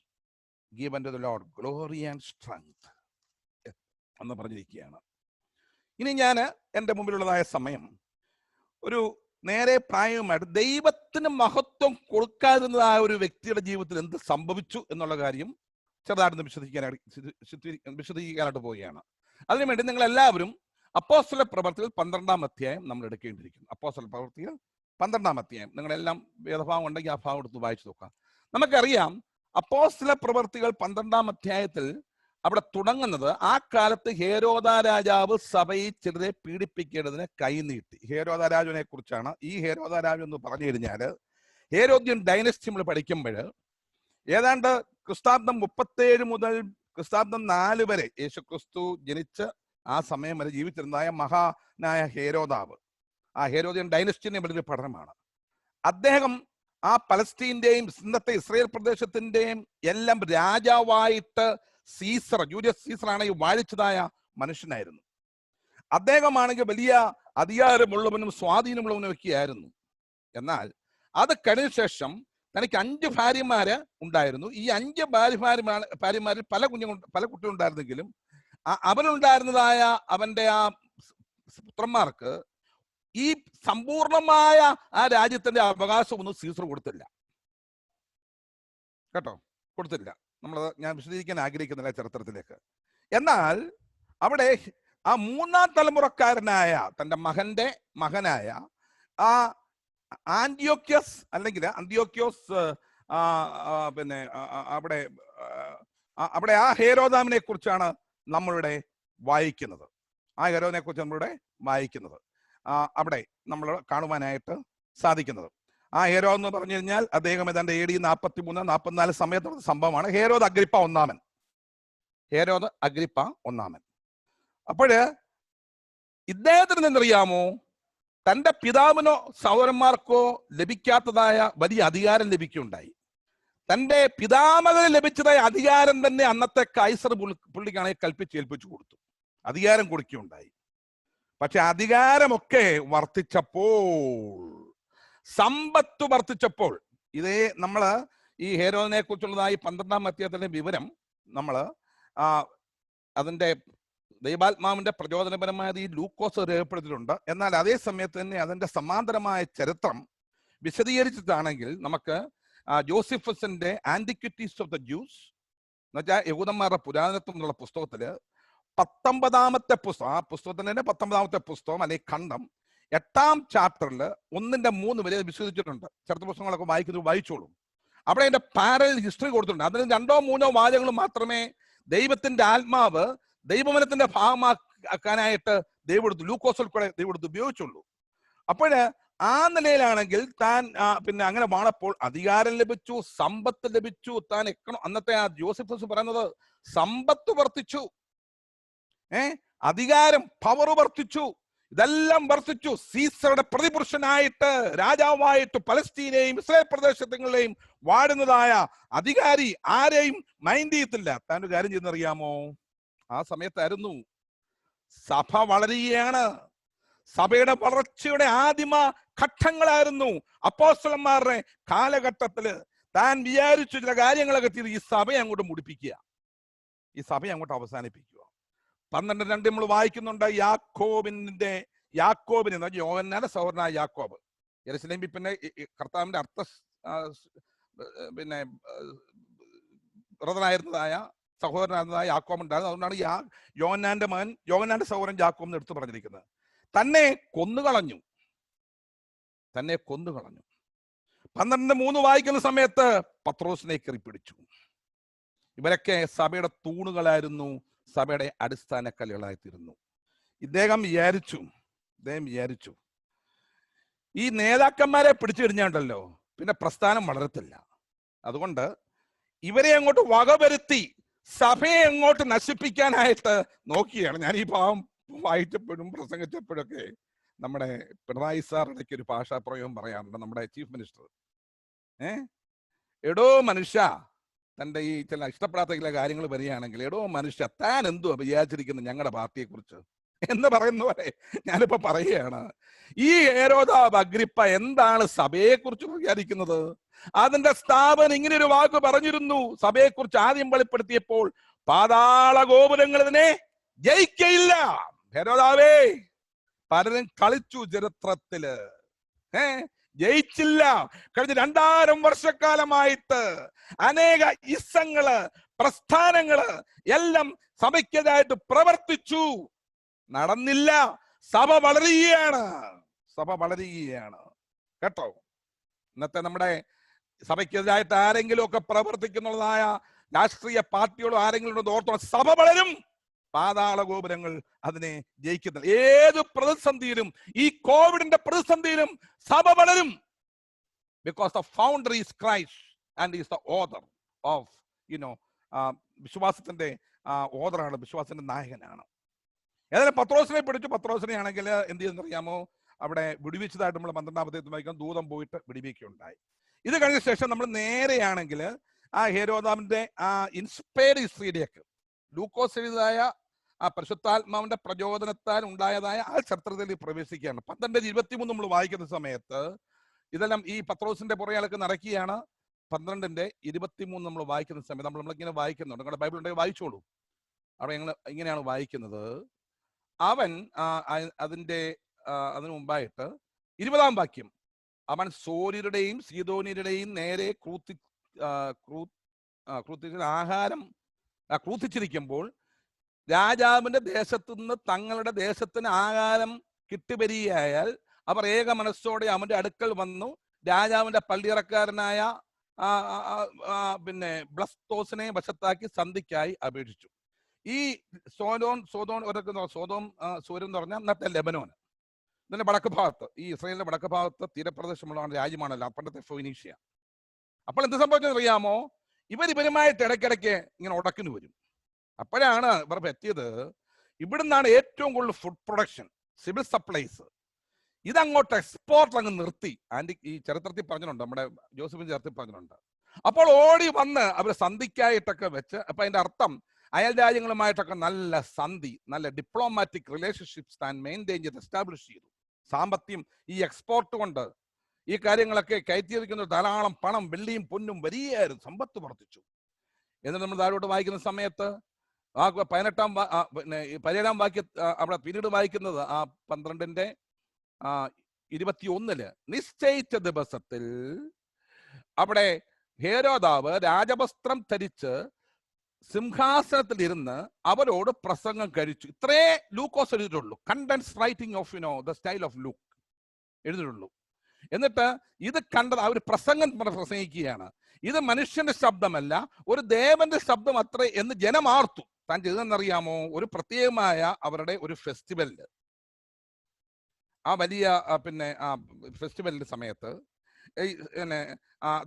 give unto the lord glory and strength എന്ന് പറഞ്ഞിരിക്കുകയാണ്. ഇനി ഞാൻ എൻ്റെ മുമ്പിലുള്ളതായ സമയം ഒരു നേരെ പ്രായവുമായിട്ട് ദൈവത്തിന് മഹത്വം കൊടുക്കാതിരുന്നതായ ഒരു വ്യക്തിയുടെ ജീവിതത്തിൽ എന്ത് സംഭവിച്ചു എന്നുള്ള കാര്യം ചെറുതായിട്ട് വിശദീകരിക്കാനായിട്ട് പോവുകയാണ്. അതിനുവേണ്ടി നിങ്ങൾ എല്ലാവരും അപ്പോസ്തല പ്രവൃത്തികൾ 12-ാം അധ്യായം നമ്മൾ എടുക്കേണ്ടിയിരിക്കുന്നു. അപ്പോസ്തല പ്രവൃത്തികൾ 12-ാം അധ്യായം, നിങ്ങളെല്ലാം വേദഭാഗം ഉണ്ടെങ്കിൽ ആ ഭാഗം എടുത്ത് വായിച്ചു നോക്കാം. നമുക്കറിയാം, അപ്പോസ്തല പ്രവൃത്തികൾ 12-ാം അധ്യായത്തിൽ അവിടെ തുടങ്ങുന്നത്, ആ കാലത്ത് ഹേരോദാ രാജാവ് സഭയിൽ ചിലരെ പീഡിപ്പിക്കേണ്ടതിന് കൈനീട്ടി. ഹേരോദാ രാജുവിനെ കുറിച്ചാണ്. ഈ ഹേരോദാ രാജു എന്ന് പറഞ്ഞു കഴിഞ്ഞാൽ, ഹേരോദ്യൻ ഡൈനസ്റ്റി നമ്മൾ പഠിക്കുമ്പോൾ ഏതാണ്ട് ക്രിസ്താബ്ദം 37 മുതൽ ക്രിസ്താബ്ദം 4 വരെ, യേശുക്രിസ്തു ജനിച്ച് ആ സമയം വരെ ജീവിച്ചിരുന്നതായ മഹാനായ ഹേരോദാവ്, ആ ഹേരോദ്യൻ ഡൈനസ്റ്റിനെ വലിയൊരു പഠനമാണ്. അദ്ദേഹം ആ പലസ്തീന്റെയും ഇന്നത്തെ ഇസ്രയേൽ പ്രദേശത്തിന്റെയും എല്ലാം രാജാവായിട്ട് സീസർ, ജൂലിയസ് സീസറാണ് ഈ വാഴിച്ചതായ മനുഷ്യനായിരുന്നു. അദ്ദേഹമാണെങ്കിൽ വലിയ അധികാരമുള്ളവനും സ്വാധീനമുള്ളവനും ഒക്കെ ആയിരുന്നു. എന്നാൽ അത് കഴിഞ്ഞ ശേഷം തനിക്ക് 5 ഭാര്യമാര് ഉണ്ടായിരുന്നു. ഈ 5 ഭാര്യമാരിൽ പല കുട്ടികളുണ്ടായിരുന്നെങ്കിലും അവനുണ്ടായിരുന്നതായ അവന്റെ ആ പുത്രന്മാർക്ക് ഈ സമ്പൂർണമായ ആ രാജ്യത്തിന്റെ അവകാശമൊന്നും സീസർ കൊടുത്തില്ല കേട്ടോ, കൊടുത്തില്ല. ഞാൻ വിശദീകരിക്കാൻ ആഗ്രഹിക്കുന്നില്ല ചരിത്രത്തിലേക്ക്. എന്നാൽ അവിടെ ആ 3-ാം തലമുറക്കാരനായ തന്റെ മകനായ ആ ആന്റിയോക്യോസ് അല്ലെങ്കിൽ അന്ത്യോക്യോസ്, പിന്നെ അവിടെ ആ ഹേരോദാമിനെ കുറിച്ചാണ് നമ്മളുടെ വായിക്കുന്നത്. ആ ഹേരോദിനെ കുറിച്ച് നമ്മളുടെ വായിക്കുന്നത് അവിടെ നമ്മൾ കാണുവാനായിട്ട് സാധിക്കുന്നത്. ആ ഹേരോദ് എന്ന് പറഞ്ഞു കഴിഞ്ഞാൽ അദ്ദേഹം ഏതാണ്ട് AD 43-44 സമയത്തുള്ള സംഭവമാണ്. ഹേരോദ് അഗ്രിപ്പ ഒന്നാമൻ. അപ്പോഴ് ഇദ്ദേഹത്തിന് എന്തറിയാമോ, തന്റെ പിതാവിനോ സഹോദരന്മാർക്കോ ലഭിക്കാത്തതായ വലിയ അധികാരം ലഭിക്കുകയുണ്ടായി. തന്റെ പിതാമകന് ലഭിച്ചതായ അധികാരം തന്നെ അന്നത്തെ കൈസർ പുള്ളിക്കാണെങ്കിൽ കൽപ്പിച്ചേൽപ്പിച്ചു കൊടുത്തു, അധികാരം കൊടുക്കുകയുണ്ടായി. പക്ഷെ അധികാരമൊക്കെ വർദ്ധിച്ചപ്പോൾ, സമ്പത്ത് വർദ്ധിച്ചപ്പോൾ, ഇതേ നമ്മള് ഈ ഹേരോദിനെ കുറിച്ചുള്ളതായി 12-ാം അധ്യായത്തിന്റെ വിവരം നമ്മൾ അതിന്റെ ദൈവാത്മാവിന്റെ പ്രചോദനപരമായ ഈ ലൂക്കോസ് രേഖപ്പെടുത്തിയിട്ടുണ്ട്. എന്നാൽ അതേ സമയത്ത് തന്നെ അതിന്റെ സമാന്തരമായ ചരിത്രം വിശദീകരിച്ചിട്ടാണെങ്കിൽ നമുക്ക് ജോസിഫസിന്റെ ആന്റിക്വിറ്റീസ് ഓഫ് ദ ജ്യൂസ് എന്ന് വെച്ചാൽ യഹൂദന്മാരുടെ പുരാതനത്വം എന്നുള്ള പുസ്തകത്തില് 19-ാമത്തെ പുസ്തകം, ആ പുസ്തകത്തിന്റെ 19-ാമത്തെ പുസ്തകം അല്ലെങ്കിൽ ഖണ്ഡം 8-ാം ചാപ്റ്ററിൽ 1-3 വരെ വിശദീകരിച്ചിട്ടുണ്ട്. ചരിത്ര പുസ്തകങ്ങളൊക്കെ വായിച്ചോളൂ. അവിടെ അതിന്റെ പാരലൽ ഹിസ്റ്ററി കൊടുത്തിട്ടുണ്ട്. അതിന് 2-3 വാചകങ്ങൾ മാത്രമേ ദൈവത്തിന്റെ ആത്മാവ് ദൈവവനത്തിന്റെ ഭാഗമാക്കാനായിട്ട് ലൂക്കോസിൽ കൂടെ ദൈവം ഉപയോഗിച്ചുള്ളൂ. അപ്പോഴ് ആ നിലയിലാണെങ്കിൽ താൻ പിന്നെ അങ്ങനെ വാണപ്പോൾ അധികാരം ലഭിച്ചു, സമ്പത്ത് ലഭിച്ചു. താൻ അന്നത്തെ ആ ജോസഫസ് പറയുന്നത് സമ്പത്ത് വർദ്ധിച്ചു, അധികാരം, പവർ വർദ്ധിച്ചു, ഇതെല്ലാം വർദ്ധിച്ചു. സീസറുടെ പ്രതിപുരുഷനായിട്ട് രാജാവായിട്ട് പലസ്തീനെയും ഇസ്രായേൽ പ്രദേശങ്ങളെയും വാഴുന്നതായ അധികാരി ആരെയും മൈൻഡ് ചെയ്യത്തില്ല. താൻ ഒരു കാര്യം ചെയ്യുന്നറിയാമോ, ആ സമയത്തായിരുന്നു സഭ വളരുകയാണ്. സഭയുടെ വളർച്ചയുടെ ആദിമ ഘട്ടങ്ങളായിരുന്നു അപ്പോസ്തലന്മാരുടെ കാലഘട്ടത്തില്. താൻ വിചാരിച്ചു ചില കാര്യങ്ങളൊക്കെ ചെയ്ത് ഈ സഭയെ അങ്ങോട്ട് മുടിപ്പിക്കുക, ഈ സഭയെ അങ്ങോട്ട് അവസാനിപ്പിക്കുക. 12:2 നമ്മൾ വായിക്കുന്നുണ്ട്. യാക്കോബിന് യോഹന്നാന്റെ സഹോദരനായ യാക്കോബ്, യെരുശലേമിൽ പിന്നെ കർത്താവിന്റെ പിന്നെ ബ്രദറായിരുന്നതായ സഹോദരനായിരുന്നതായ യാക്കോബ് ഉണ്ടായിരുന്നു. അതുകൊണ്ടാണ് യോഹന്നാന്റെ മകൻ യോഹന്നാന്റെ സഹോദരൻ യാക്കോബ് എന്ന് എടുത്തു പറഞ്ഞിരിക്കുന്നത്. തന്നെ കൊന്നുകളഞ്ഞു. 12:3 വായിക്കുന്ന സമയത്ത് പത്രോസിനെ കയറി പിടിച്ചു. ഇവരൊക്കെ സഭയുടെ തൂണുകളായിരുന്നു, സഭയുടെ അടിസ്ഥാന കല്ലുകളായിത്തീരുന്നു. ഇദ്ദേഹം വിചാരിച്ചു ഈ നേതാക്കന്മാരെ പിടിച്ചു കഴിഞ്ഞാണ്ടല്ലോ പിന്നെ പ്രസ്ഥാനം വളരത്തില്ല. അതുകൊണ്ട് ഇവരെ അങ്ങോട്ട് വകവരുത്തി സഭയെ അങ്ങോട്ട് നശിപ്പിക്കാനായിട്ട് നോക്കിയാണ്. ഞാൻ ഈ പാവം വായിച്ചപ്പോഴും പ്രസംഗിച്ചപ്പോഴൊക്കെ നമ്മുടെ പിണറായി സാർ ഇടയ്ക്ക് ഒരു ഭാഷാ പ്രയോഗം പറയാറുണ്ട്, നമ്മുടെ ചീഫ് മിനിസ്റ്റർ. എടോ മനുഷ്യ, തൻ്റെ ഈ ചില ഇഷ്ടപ്പെടാത്ത ചില കാര്യങ്ങൾ വരികയാണെങ്കിൽ, എടോ മനുഷ്യ, താൻ എന്തുവാ വിചാരിച്ചിരിക്കുന്നത് ഞങ്ങളുടെ പാർട്ടിയെ കുറിച്ച് എന്ന് പറയുന്ന പോലെ ഞാനിപ്പോ പറയുകയാണ്. ഈ ഹേരോദാവ് അഗ്രിപ്പ എന്താണ് സഭയെ കുറിച്ച് വിചാരിക്കുന്നത്? അതിന്റെ സ്ഥാപനം ഇങ്ങനെ ഒരു വാക്ക് പറഞ്ഞിരുന്നു സഭയെ കുറിച്ച് ആദ്യം വെളിപ്പെടുത്തിയപ്പോൾ, പാതാള ഗോപുരങ്ങൾ ഇതിനെ ജയിക്കയില്ല. ഹേരോദാവേ, പലരും കളിച്ചു ചരിത്രത്തില്, ജയിച്ചില്ല. കഴിഞ്ഞ 2000 വർഷക്കാലമായിട്ട് അനേക ഇസങ്ങള് പ്രസ്ഥാനങ്ങള് എല്ലാം സഭയ്ക്കെതിരായിട്ട് പ്രവർത്തിച്ചു, നടന്നില്ല. സഭ വളരുകയാണ് കേട്ടോ. ഇന്നത്തെ നമ്മുടെ സഭയ്ക്കെതിരായിട്ട് ആരെങ്കിലും ഒക്കെ പ്രവർത്തിക്കുന്നതായ രാഷ്ട്രീയ പാർട്ടികളോ ആരെങ്കിലും ഓർത്തോളം, സഭ വളരും, പാതാള ഗോപുരങ്ങൾ അതിനെ ജയിക്കുന്നില്ല. ഏത് പ്രതിസന്ധിയിലും, ഈ കോവിഡിന്റെ പ്രതിസന്ധിയിലും സഭ വളരും. Because the founder is Christ and is the author of വിശ്വാസത്തിന്റെ ഓഥറാണ്, വിശ്വാസത്തിന്റെ നായകനാണ്. ഏതായാലും പത്രോസിനെ പിടിച്ചു. പത്രോസിനെ ആണെങ്കിൽ എന്ത് ചെയ്യുന്നറിയാമോ, അവിടെ വിടുവിച്ചതായിട്ട് നമ്മൾ 12-ാമത്തെ വായിക്കാൻ ദൂതം പോയിട്ട് വിടുവിക്കുകയുണ്ടായി. ഇത് കഴിഞ്ഞ ശേഷം നമ്മൾ നേരെയാണെങ്കിൽ ആ ഹേരോദാവിന്റെ ഇൻസ്പയർഡ് ഹിസ്റ്ററിയിലേക്ക്, ലൂക്കോസ് എഴുതിയതായ ആ പരിശുദ്ധാത്മാവിന്റെ പ്രചോദനത്താൽ ഉണ്ടായതായ ആ ചരിത്രത്തിൽ പ്രവേശിക്കുകയാണ്. 12:23 നമ്മൾ വായിക്കുന്ന സമയത്ത് ഇതെല്ലാം ഈ പത്രോസിന്റെ പുറകെയൊക്കെ നടക്കുകയാണ്. 12:23 നമ്മൾ വായിക്കുന്ന സമയത്ത് നമ്മളിങ്ങനെ വായിക്കുന്നുണ്ട്. നിങ്ങളുടെ ബൈബിൾ ഉണ്ടെങ്കിൽ വായിച്ചോളൂ. അവിടെ ഞങ്ങൾ ഇങ്ങനെയാണ് വായിക്കുന്നത്. അവൻ അതിനു മുമ്പായിട്ട് 20-ാം വാക്യം, അവൻ സോര്യരുടെയും സീദോന്യരുടെയും നേരെ ക്രൂത്തിച്ചിരിക്കുമ്പോൾ രാജാവിന്റെ ദേശത്തു നിന്ന് തങ്ങളുടെ ദേശത്തിന് ആഹാരം കിട്ടുവരികയാൽ അവർ ഏക മനസ്സോടെ അവന്റെ അടുക്കൽ വന്നു രാജാവിന്റെ പള്ളിയറക്കാരനായ പിന്നെ ബ്ലസ്തോസിനെ വശത്താക്കി സന്ധിക്കായി അപേക്ഷിച്ചു. ഈ സൂര്യൻ എന്ന് പറഞ്ഞാൽ ഇന്നത്തെ ലെബനോൻ, ഇതിന്റെ വടക്ക് ഭാഗത്ത്, ഈ ഇസ്രായേലിന്റെ വടക്ക് ഭാഗത്ത് തീരപ്രദേശമുള്ള രാജ്യമാണല്ലോ പണ്ടത്തെ ഫൊയിനീഷ്യ. അപ്പോൾ എന്ത് സംഭവിച്ചെന്നറിയാമോ, ഇവരുമായിട്ട് ഇടയ്ക്കിടയ്ക്ക് ഇങ്ങനെ ഉടക്കിന് വരും. അപ്പോഴാണ് ഇവർ എത്തിയത്, ഇവിടുന്നാണ് ഏറ്റവും കൂടുതൽ ഫുഡ് പ്രൊഡക്ഷൻ, സിവിൽ സപ്ലൈസ്, ഇതങ്ങോട്ട് എക്സ്പോർട്ട് അങ്ങ് നിർത്തി. ആന്റി ഈ ചരിത്രത്തിൽ പറഞ്ഞിട്ടുണ്ട്, നമ്മുടെ ജോസഫിന്റെ ചരിത്രത്തിൽ പറഞ്ഞിട്ടുണ്ട്. അപ്പോൾ ഓടി വന്ന് അവർ സന്ധിക്കായിട്ടൊക്കെ വെച്ച്, അപ്പൊ അതിന്റെ അർത്ഥം അയൽ രാജ്യങ്ങളുമായിട്ടൊക്കെ നല്ല സന്ധി, നല്ല ഡിപ്ലോമാറ്റിക് റിലേഷൻഷിപ്സ് താൻ മെയിൻറ്റെയിൻ ചെയ്ത് എസ്റ്റാബ്ലിഷ് ചെയ്തു. സാമ്പത്തികം ഈ എക്സ്പോർട്ട് കൊണ്ട് ഈ കാര്യങ്ങളൊക്കെ കയറ്റിയിരിക്കുന്ന ധാരാളം പണം, വെള്ളിയും പൊന്നും വരികയായിരുന്നു, സമ്പത്ത് വർദ്ധിച്ചു. എന്നിട്ട് നമ്മൾ താഴോട്ട് വായിക്കുന്ന സമയത്ത് 17-ാം വാക്യ അവിടെ പിന്നീട് വായിക്കുന്നത് 12:21 നിശ്ചയിച്ച ദിവസത്തിൽ അവിടെ ഹേരോദാവ് രാജവസ്ത്രം ധരിച്ച് സിംഹാസനത്തിൽ ഇരുന്ന് അവരോട് പ്രസംഗം കഴിച്ചു. ഇത്രേ ലൂക്കോസ് എഴുതിയിട്ടുള്ളൂ. Condense writing of the style of Luke എഴുതിയിട്ടുള്ളൂ. എന്നിട്ട് ഇത് കണ്ടത് അവർ പ്രസംഗം പ്രസംഗിക്കുകയാണ്. ഇത് മനുഷ്യന്റെ ശബ്ദമല്ല, ഒരു ദേവന്റെ ശബ്ദം അത്രേ എന്ന് ജനം ആർത്തു. താൻ ചെയ്തെന്നറിയാമോ, ഒരു പ്രത്യേകമായ അവരുടെ ഒരു ഫെസ്റ്റിവലില്, ആ വലിയ ഫെസ്റ്റിവലിന്റെ സമയത്ത്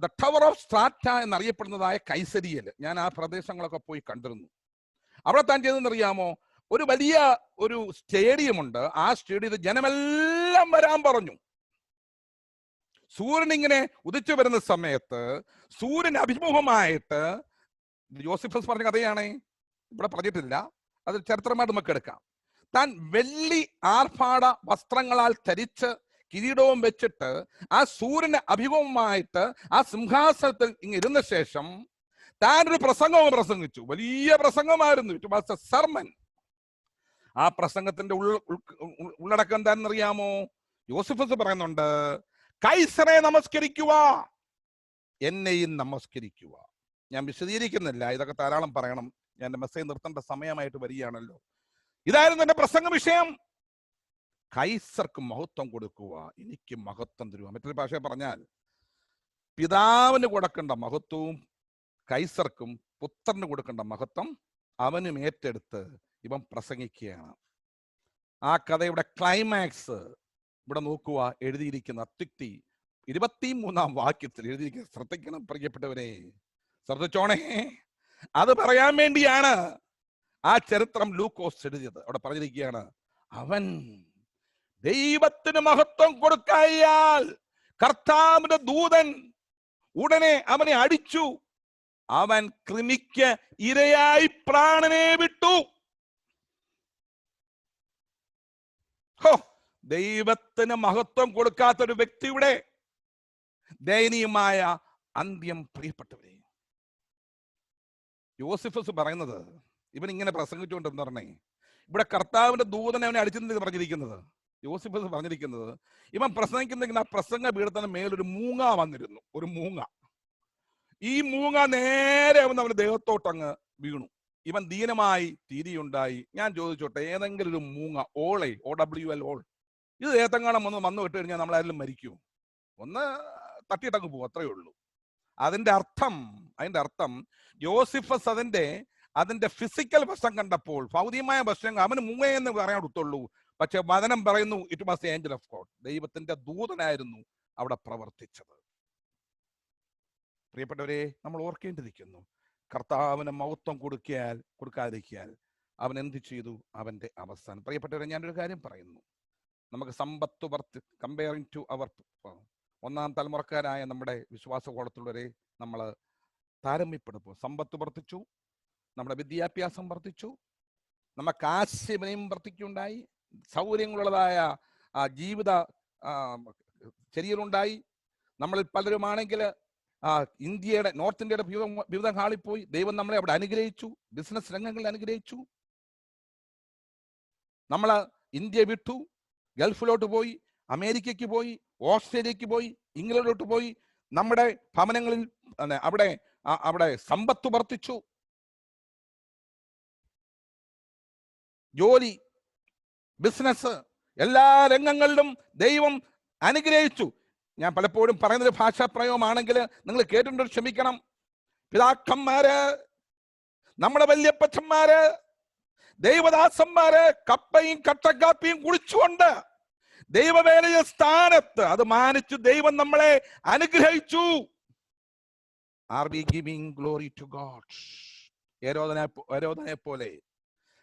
ദ ടവർ ഓഫ് സ്ട്രാറ്റ എന്നറിയപ്പെടുന്നതായ കൈസരിയൽ, ഞാൻ ആ പ്രദേശങ്ങളൊക്കെ പോയി കണ്ടിരുന്നു. അവിടെ താൻ ചെയ്തെന്നറിയാമോ, ഒരു വലിയ ഒരു സ്റ്റേഡിയം ഉണ്ട്. ആ സ്റ്റേഡിയത്തിൽ ജനമെല്ലാം വരാൻ പറഞ്ഞു. സൂര്യൻ ഇങ്ങനെ ഉദിച്ചു വരുന്ന സമയത്ത് സൂര്യൻ അഭിമുഖമായിട്ട്, ജോസഫസ് പറഞ്ഞ കഥയാണേ, ഇവിടെ പറഞ്ഞിട്ടില്ല, അത് ചരിത്രമായിട്ട് നമുക്ക് എടുക്കാം. താൻ വെള്ളി ആർഭാട വസ്ത്രങ്ങളാൽ ധരിച്ച് കിരീടവും വെച്ചിട്ട് ആ സൂര്യന് അഭിമുഖമായിട്ട് ആ സിംഹാസനത്തിൽ ഇങ്ങനെ ഇരുന്ന ശേഷം താനൊരു പ്രസംഗവും പ്രസംഗിച്ചു. വലിയ പ്രസംഗമായിരുന്നു. It was a sermon. ആ പ്രസംഗത്തിന്റെ ഉള്ളടക്കം എന്താണെന്നറിയാമോ? യോസഫസ് പറയുന്നുണ്ട്, കൈസറെ നമസ്കരിക്കുക, എന്നെയും നമസ്കരിക്കുക. ഞാൻ വിശദീകരിക്കുന്നില്ല, ഇതൊക്കെ ധാരാളം പറയണം. ഞാൻ എൻ്റെ മെസ്സേജ് നിർത്തേണ്ട സമയമായിട്ട് വരികയാണല്ലോ. ഇതായിരുന്നു എൻ്റെ പ്രസംഗ വിഷയം. കൈസർക്ക് മഹത്വം കൊടുക്കുക, എനിക്ക് മഹത്വം തരുക. മറ്റൊരു ഭാഷ പറഞ്ഞാൽ, പിതാവിന് കൊടുക്കേണ്ട മഹത്വവും കൈസർക്കും പുത്രന് കൊടുക്കേണ്ട മഹത്വം അവനും ഏറ്റെടുത്ത് ഇവൻ പ്രസംഗിക്കുകയാണ്. ആ കഥയുടെ ക്ലൈമാക്സ് ഇവിടെ നോക്കുക. എഴുതിയിരിക്കുന്ന അത്യുക്തി 23-ാം വാക്യത്തിൽ എഴുതിയിരിക്കുന്ന, ശ്രദ്ധിക്കണം പ്രിയപ്പെട്ടവരെ, ശ്രദ്ധിച്ചോണേ. അത് പറയാൻ വേണ്ടിയാണ് ആ ചരിത്രം ലൂക്കോസ് എഴുതിയത്. അവിടെ പറഞ്ഞിരിക്കുകയാണ്, അവൻ ദൈവത്തിന് മഹത്വം കൊടുക്കായാൽ കർത്താവിന്റെ ദൂതൻ ഉടനെ അവനെ അടിച്ചു, അവൻ കൃമിക്ക് ഇരയായി പ്രാണനെ വിട്ടു. ദൈവത്തിന് മഹത്വം കൊടുക്കാത്തൊരു വ്യക്തിയുടെ ദയനീയമായ അന്ത്യം. പ്രിയപ്പെട്ടവരെ, യോസെഫസ് പറയുന്നത്, ഇവൻ ഇങ്ങനെ പ്രസംഗിച്ചുകൊണ്ടെന്ന് പറഞ്ഞേ, ഇവിടെ കർത്താവിന്റെ ദൂതനെ അവനെ അടിച്ചെന്ന് പറഞ്ഞിരിക്കുന്നത്. യോസെഫസ് പറഞ്ഞിരിക്കുന്നത്, ഇവൻ പ്രസംഗിക്കുന്ന ആ പ്രസംഗ പീഠത്തിന് മേലൊരു മൂങ്ങ വന്നിരുന്നു. ഒരു മൂങ്ങ. ഈ മൂങ്ങ നേരെ അവന്റെ ദേഹത്തോട്ടങ്ങ് വീണു. ഇവൻ ദീനമായി തീരിയുണ്ടായി. ഞാൻ ചോദിച്ചോട്ടെ, ഏതെങ്കിലും ഒരു മൂങ്ങ, OWL, ഇത് ദേഹത്തെങ്ങാണം വന്നു വിട്ട് കഴിഞ്ഞാൽ നമ്മളാരെങ്കിലും മരിക്കുമോ? ഒന്ന് തട്ടിയിട്ടങ്ങ് പോകും, അത്രയേ ഉള്ളൂ. അതിന്റെ അർത്ഥം യോസെഫസ് അതിന്റെ ഫിസിക്കൽ വശം കണ്ടപ്പോൾ, ഭൗതികമായ വശം അവന് മൂങ്ങയെന്ന് പറയാൻ കൊടുത്തുള്ളൂ. പക്ഷെ വചനം പറയുന്നു, it was the Angel of God. ദൈവത്തിന്റെ ദൂതനായിരുന്നു അവിടെ പ്രവർത്തിച്ചത്. പ്രിയപ്പെട്ടവരെ, നമ്മൾ ഓർക്കേണ്ടിയിരിക്കുന്നു, കർത്താവിന് മഹത്വം കൊടുക്കാതിരിക്കാൻ അവൻ എന്ത് ചെയ്തു? അവന്റെ അവസാനം. പ്രിയപ്പെട്ടവരെ, ഞാനൊരു കാര്യം പറയുന്നു. നമുക്ക് സമ്പത്ത് കമ്പയറിംഗ് ടു അവർ ഒന്നാം തലമുറക്കാരായ നമ്മുടെ വിശ്വാസ കോളത്തുള്ളവരെ നമ്മൾ താരതമ്യപ്പെടുമ്പോൾ, സമ്പത്ത് വർദ്ധിച്ചു, നമ്മുടെ വിദ്യാഭ്യാസം വർദ്ധിച്ചു, നമുക്ക് ആശയവിനിമയം വർദ്ധിക്കുണ്ടായി, സൗകര്യങ്ങളുള്ളതായ ജീവിത ശരീരമുണ്ടായി. നമ്മളിൽ പലരുമാണെങ്കിൽ നോർത്ത് ഇന്ത്യയുടെ വിവിധ ഹാളിൽ പോയി ദൈവം നമ്മളെ അവിടെ അനുഗ്രഹിച്ചു, ബിസിനസ് രംഗങ്ങളിൽ അനുഗ്രഹിച്ചു. നമ്മൾ ഇന്ത്യ വിട്ടു, ഗൾഫിലോട്ട് പോയി, അമേരിക്കയ്ക്ക് പോയി, ഓസ്ട്രേലിയക്ക് പോയി, ഇംഗ്ലണ്ടിലോട്ട് പോയി. നമ്മുടെ ഭവനങ്ങളിൽ അവിടെ സമ്പത്ത് വർദ്ധിച്ചു, ജോലി, ബിസിനസ്, എല്ലാ രംഗങ്ങളിലും ദൈവം അനുഗ്രഹിച്ചു. ഞാൻ പലപ്പോഴും പറയുന്നൊരു ഭാഷാപ്രയോഗമാണെങ്കിൽ നിങ്ങൾ കേട്ടിട്ട് ക്ഷമിക്കണം. പിതാക്കന്മാര്, നമ്മുടെ വല്യപ്പച്ചന്മാര്, ദൈവദാസന്മാര് കപ്പയും കട്ടക്കാപ്പിയും കുടിച്ചുകൊണ്ട് ദൈവവേലയ സ്ഥാനത്ത് അത് മാനിച്ചു ദൈവം നമ്മളെ അനുഗ്രഹിച്ചു. Are we giving glory to God? ഹേരോദിനെ പോലെ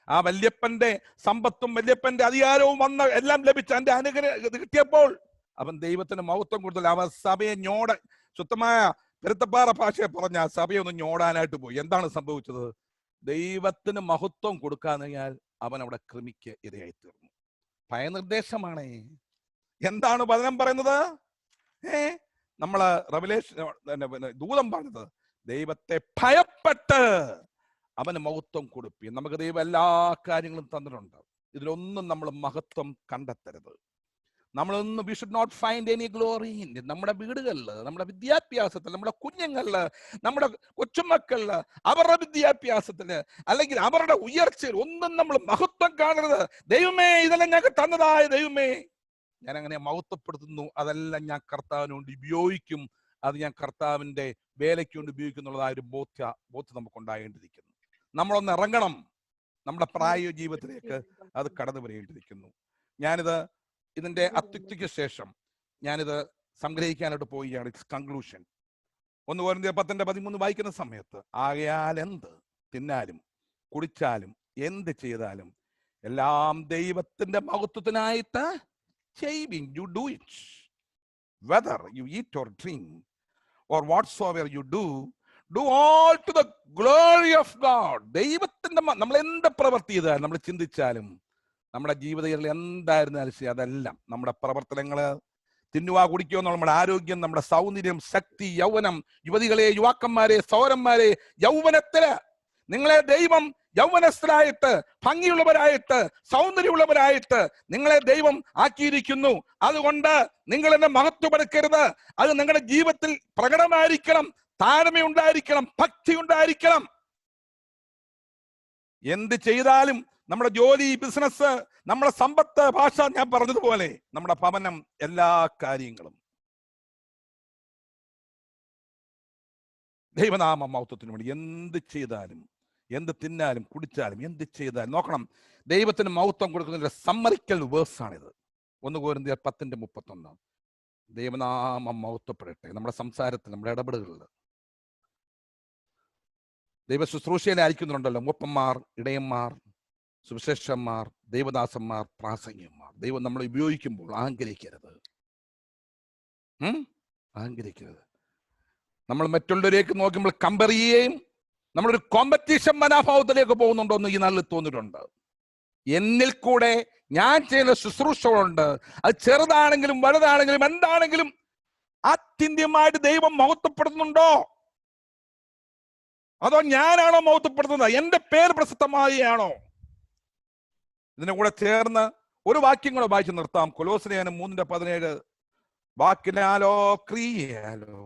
ആ വല്യപ്പന്റെ സമ്പത്തും വല്യപ്പന്റെ അധികാരവും വന്ന എല്ലാം ലഭിച്ച എന്റെ അനുഗ്രഹം കിട്ടിയപ്പോൾ അവൻ ദൈവത്തിന് മഹത്വം കൊടുത്തില്ല. അവൻ സഭയെ ശുദ്ധമായ പെരുത്തപ്പാറ ഭാഷയെ പറഞ്ഞ സഭയെ ഒന്ന് ഞോടാനായിട്ട് പോയി. എന്താണ് സംഭവിച്ചത്? ദൈവത്തിന് മഹത്വം കൊടുക്കാന്ന് കഴിഞ്ഞാൽ അവൻ അവിടെ കൃമിക്ക് ഇരയായി തീർന്നു. ഭയനിർദ്ദേശമാണ്. എന്താണ് വചനം പറയുന്നത്? നമ്മള് ദൂതം പറഞ്ഞത്, ദൈവത്തെ ഭയപ്പെട്ട് അവന് മഹത്വം കൊടുപ്പി. നമുക്ക് ദൈവം എല്ലാ കാര്യങ്ങളും തന്നിട്ടുണ്ട്. ഇതിലൊന്നും നമ്മൾ മഹത്വം കണ്ടെത്തരുത്. നമ്മളൊന്നും we should not find any glory in നമ്മുടെ വീടുകളിൽ, നമ്മുടെ വിദ്യാഭ്യാസത്തിൽ, നമ്മുടെ കുഞ്ഞുങ്ങളില്, നമ്മുടെ കൊച്ചുമക്കളില്, അവരുടെ വിദ്യാഭ്യാസത്തില്, അല്ലെങ്കിൽ അവരുടെ ഉയർച്ചയിൽ ഒന്നും നമ്മൾ മഹത്വം കാണരുത്. ദൈവമേ, ഇതെല്ലാം ഞങ്ങൾക്ക് തന്നതായ ദൈവമേ, ഞാൻ അങ്ങനെ മഹത്വപ്പെടുത്തുന്നു, അതെല്ലാം ഞാൻ കർത്താവിന് വേണ്ടി ഉപയോഗിക്കും, അത് ഞാൻ കർത്താവിന്റെ വേലയ്ക്ക് വേണ്ടി ഉപയോഗിക്കുന്നുള്ളതായ ഒരു ബോധ്യം നമുക്ക് ഉണ്ടാകേണ്ടിയിരിക്കുന്നു. നമ്മളൊന്ന് ഇറങ്ങണം, നമ്മുടെ പ്രായോഗിക ജീവിതത്തിലേക്ക് അത് കടന്നു വരേണ്ടിയിരിക്കുന്നു. ഇതിന്റെ അത്യുക്തിക്ക് ശേഷം ഞാനിത് സംഗ്രഹിക്കാനായിട്ട് പോവുകയാണ്. It's conclusion. 1 കൊരിന്ത്യർ 10:13 വായിക്കുന്ന സമയത്ത്, ആകയാൽ എന്ത് തിന്നാലും കുടിച്ചാലും എന്ത് ചെയ്താലും എല്ലാം ദൈവത്തിന്റെ മഹത്വത്തിനായിട്ട് ചെയ്യുവിൻ. You do it, whether you eat or drink or whatsoever you do all to the glory of God. ദൈവത്തിന്റെ നമ്മൾ എന്ത് പ്രവൃത്തി ചെയ്താലും, നമ്മൾ ചിന്തിച്ചാലും, നമ്മുടെ ജീവിതത്തിൽ എന്തായിരുന്നാലും ശരി, അതെല്ലാം നമ്മുടെ പ്രവർത്തനങ്ങള്, തിന്നുവാ കുടിക്കുക, നമ്മുടെ ആരോഗ്യം, നമ്മുടെ സൗന്ദര്യം, ശക്തി, യൗവനം, യുവതികളെ, യുവാക്കന്മാരെ, സൗരന്മാരെ, യൗവനത്തില് നിങ്ങളെ ദൈവം യൗവനസ്ഥരായിട്ട്, ഭംഗിയുള്ളവരായിട്ട്, സൗന്ദര്യമുള്ളവരായിട്ട് നിങ്ങളെ ദൈവം ആക്കിയിരിക്കുന്നു. അതുകൊണ്ട് നിങ്ങൾ എന്നെ മഹത്വപ്പെടുത്തരുത്. അത് നിങ്ങളുടെ ജീവിതത്തിൽ പ്രകടമായിരിക്കണം, താഴ്മയുണ്ടായിരിക്കണം, ഭക്തി ഉണ്ടായിരിക്കണം. എന്ത് ചെയ്താലും നമ്മുടെ ജോലി, ബിസിനസ്, നമ്മുടെ സമ്പത്ത്, ഭാഷ, ഞാൻ പറഞ്ഞതുപോലെ നമ്മുടെ ഭവനം, എല്ലാ കാര്യങ്ങളും ദൈവനാമ മഹത്വത്തിന് വേണ്ടി എന്ത് ചെയ്താലും, എന്ത് തിന്നാലും കുടിച്ചാലും, എന്ത് ചെയ്താലും നോക്കണം, ദൈവത്തിന് മഹത്വം കൊടുക്കുന്നതിന്റെ സമ്മറിക്കൽ വേഴ്സാണിത്. 1 കൊരിന്ത്യർ 10:31. ദൈവനാമം മഹത്വപ്പെടട്ടെ നമ്മുടെ സംസാരത്തിൽ, നമ്മുടെ ഇടപെടലുകളിൽ. ദൈവ ശുശ്രൂഷയിലെ അയക്കുന്നുണ്ടല്ലോ, മൂപ്പന്മാർ, ഇടയന്മാർ, സുവിശേഷന്മാർ, ദൈവദാസന്മാർ, പ്രാസംഗികന്മാർ. ദൈവം നമ്മളെ ഉപയോഗിക്കുമ്പോൾ അഹങ്കരിക്കരുത്, അഹങ്കരിക്കരുത്. നമ്മൾ മറ്റുള്ളവരേക്ക് നോക്കുമ്പോൾ കമ്പയർ ചെയ്യുകയും നമ്മളൊരു കോമ്പറ്റീഷൻ മനോഭാവത്തിലേക്ക് പോകുന്നുണ്ടോ എന്ന് ഈ നാളിൽ തോന്നിയിട്ടുണ്ട്. എന്നിൽ കൂടെ ഞാൻ ചെയ്യുന്ന ശുശ്രൂഷകളുണ്ട്, അത് ചെറുതാണെങ്കിലും വലുതാണെങ്കിലും എന്താണെങ്കിലും ആത്യന്തികമായിട്ട് ദൈവം മഹത്വപ്പെടുത്തുന്നുണ്ടോ? അതോ ഞാനാണോ മഹത്വപ്പെടുത്തുന്നത്? എന്റെ പേര് പ്രസിദ്ധമാവുകയാണോ? ഇതിന്റെ കൂടെ ചേർന്ന് ഒരു വാക്യം കൂടെ വായിച്ചു നിർത്താം. കൊലോസ്യലേഖനം 3:17. വാക്കിനാലോ ക്രിയയാലോ,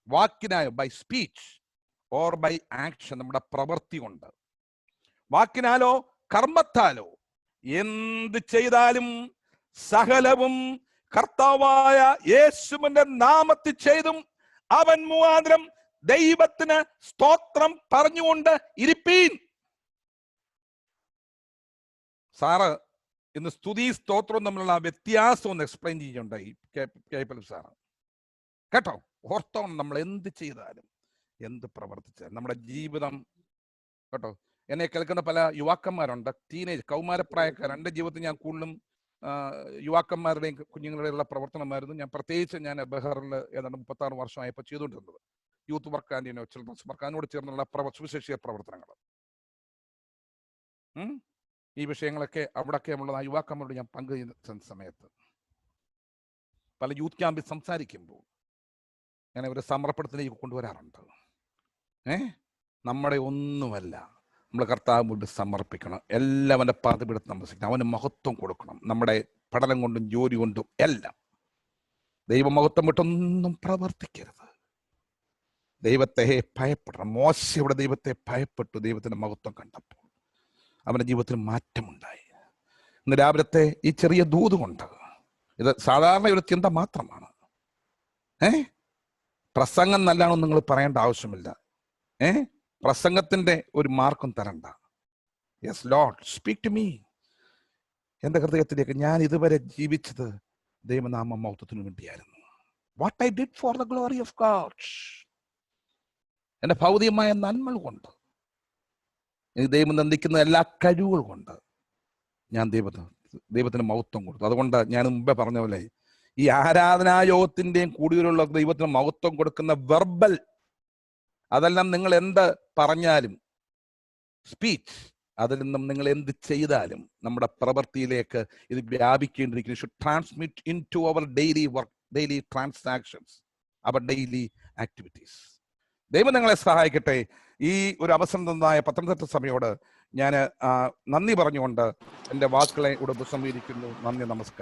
വാക്കിനായോ by speech or by action, നമ്മുടെ പ്രവൃത്തി കൊണ്ട്, വാക്കിനാലോ കർമ്മത്താലോ എന്ത് ചെയ്താലും സകലവും കർത്താവായ യേശുവിന്റെ നാമത്തിൽ ചെയ്തും അവൻ മുഖാന്തരം ദൈവത്തിന് സ്തോത്രം പറഞ്ഞുകൊണ്ട് ഇരിപ്പീൻ. സാറ് ഇന്ന് സ്തുതി സ്തോത്രം തമ്മിലുള്ള വ്യത്യാസം ഒന്ന് എക്സ്പ്ലെയിൻ ചെയ്യുന്നുണ്ടായി സാറ്. കേട്ടോ, ഓർത്തോണം, നമ്മൾ എന്ത് ചെയ്താലും, എന്ത് പ്രവർത്തിച്ചാലും നമ്മുടെ ജീവിതം. കേട്ടോ, എന്നെ കേൾക്കുന്ന പല യുവാക്കന്മാരുണ്ട്, ടീനേജ് കൗമാരപ്രായക്കാർ. എൻ്റെ ജീവിതത്തിൽ ഞാൻ കൂടുതലും യുവാക്കന്മാരുടെയും കുഞ്ഞുങ്ങളുടെയുള്ള പ്രവർത്തനമായിരുന്നു. ഞാൻ പ്രത്യേകിച്ച് ബഹറിൽ ഏതാണ്ട് 36 വർഷമായപ്പോൾ ചെയ്തുകൊണ്ടിരുന്നത് youth work and children's work, അതിനോട് ചേർന്നുള്ള സുവിശേഷീയ പ്രവർത്തനങ്ങൾ. ഈ വിഷയങ്ങളൊക്കെ അവിടെയൊക്കെ ഉള്ളത് ആ യുവാക്കന്മാരോട് ഞാൻ പങ്കുചെയ്യുന്ന സമയത്ത് പല യൂത്ത് ക്യാമ്പിൽ സംസാരിക്കുമ്പോൾ ഞാൻ അവരെ സമർപ്പണത്തിലേക്ക് കൊണ്ടുവരാറുണ്ട്. നമ്മുടെ ഒന്നുമല്ല, നമ്മൾ കർത്താവ് മുന്നിൽ സമർപ്പിക്കണം. എല്ലാവൻ്റെ പാതപീഠത്തിൽ നമസ്കരിക്കണം, അവന് മഹത്വം കൊടുക്കണം. നമ്മുടെ പഠനം കൊണ്ടും ജോലി കൊണ്ടും എല്ലാം ദൈവമഹത്വം വിട്ടൊന്നും പ്രവർത്തിക്കരുത്. ദൈവത്തെ ഭയപ്പെടണം. മോശയുടെ ദൈവത്തെ ഭയപ്പെട്ടു, ദൈവത്തിന്റെ മഹത്വം കണ്ടപ്പോൾ അവന്റെ ജീവിതത്തിൽ മാറ്റമുണ്ടായി. ഇന്ന് രാവിലത്തെ ഈ ചെറിയ ദൂത് കൊണ്ട്, ഇത് സാധാരണ ഒരു ചിന്ത മാത്രമാണ്. പ്രസംഗം നല്ലതാണെന്ന് നിങ്ങൾ പറയേണ്ട ആവശ്യമില്ല. പ്രസംഗത്തിന്റെ ഒരു മാർക്കും തരണ്ട. Yes Lord, speak to me. എന്റെ ഹൃദയത്തിലേക്ക് ഞാൻ ഇതുവരെ ജീവിച്ചത് ദൈവനാമ മഹത്വത്തിന് വേണ്ടിയായിരുന്നു. What I did for the glory of God. എന്റെ ഭൗതികമായ നന്മ കൊണ്ട്, ദൈവം നന്ദിക്കുന്ന എല്ലാ കഴിവുകൾ കൊണ്ട് ഞാൻ ദൈവത്തിന് മഹത്വം കൊടുത്തു. അതുകൊണ്ട് ഞാൻ മുമ്പേ പറഞ്ഞ പോലെ ഈ ആരാധനായോഗത്തിന്റെയും കൂടുതലുള്ള ദൈവത്തിന് മഹത്വം കൊടുക്കുന്ന വെർബൽ, അതെല്ലാം നിങ്ങൾ എന്ത് പറഞ്ഞാലും, സ്പീച്ച്, അതിൽ നിന്നും നിങ്ങൾ എന്ത് ചെയ്താലും നമ്മുടെ പ്രവൃത്തിയിലേക്ക് ഇത് വ്യാപിക്കേണ്ടിയിരിക്കുന്നു. Should transmit into our daily work, daily transactions, our daily activities. ദൈവം നിങ്ങളെ സഹായിക്കട്ടെ. ഈ ഒരു അവസരം തന്നതായ പത്തനംതിട്ട സഭയോട് ഞാൻ നന്ദി പറഞ്ഞുകൊണ്ട് എൻ്റെ വാക്കുകളെ ഇവിടെ ഉപസംഹരിക്കുന്നു. നന്ദി, നമസ്കാരം.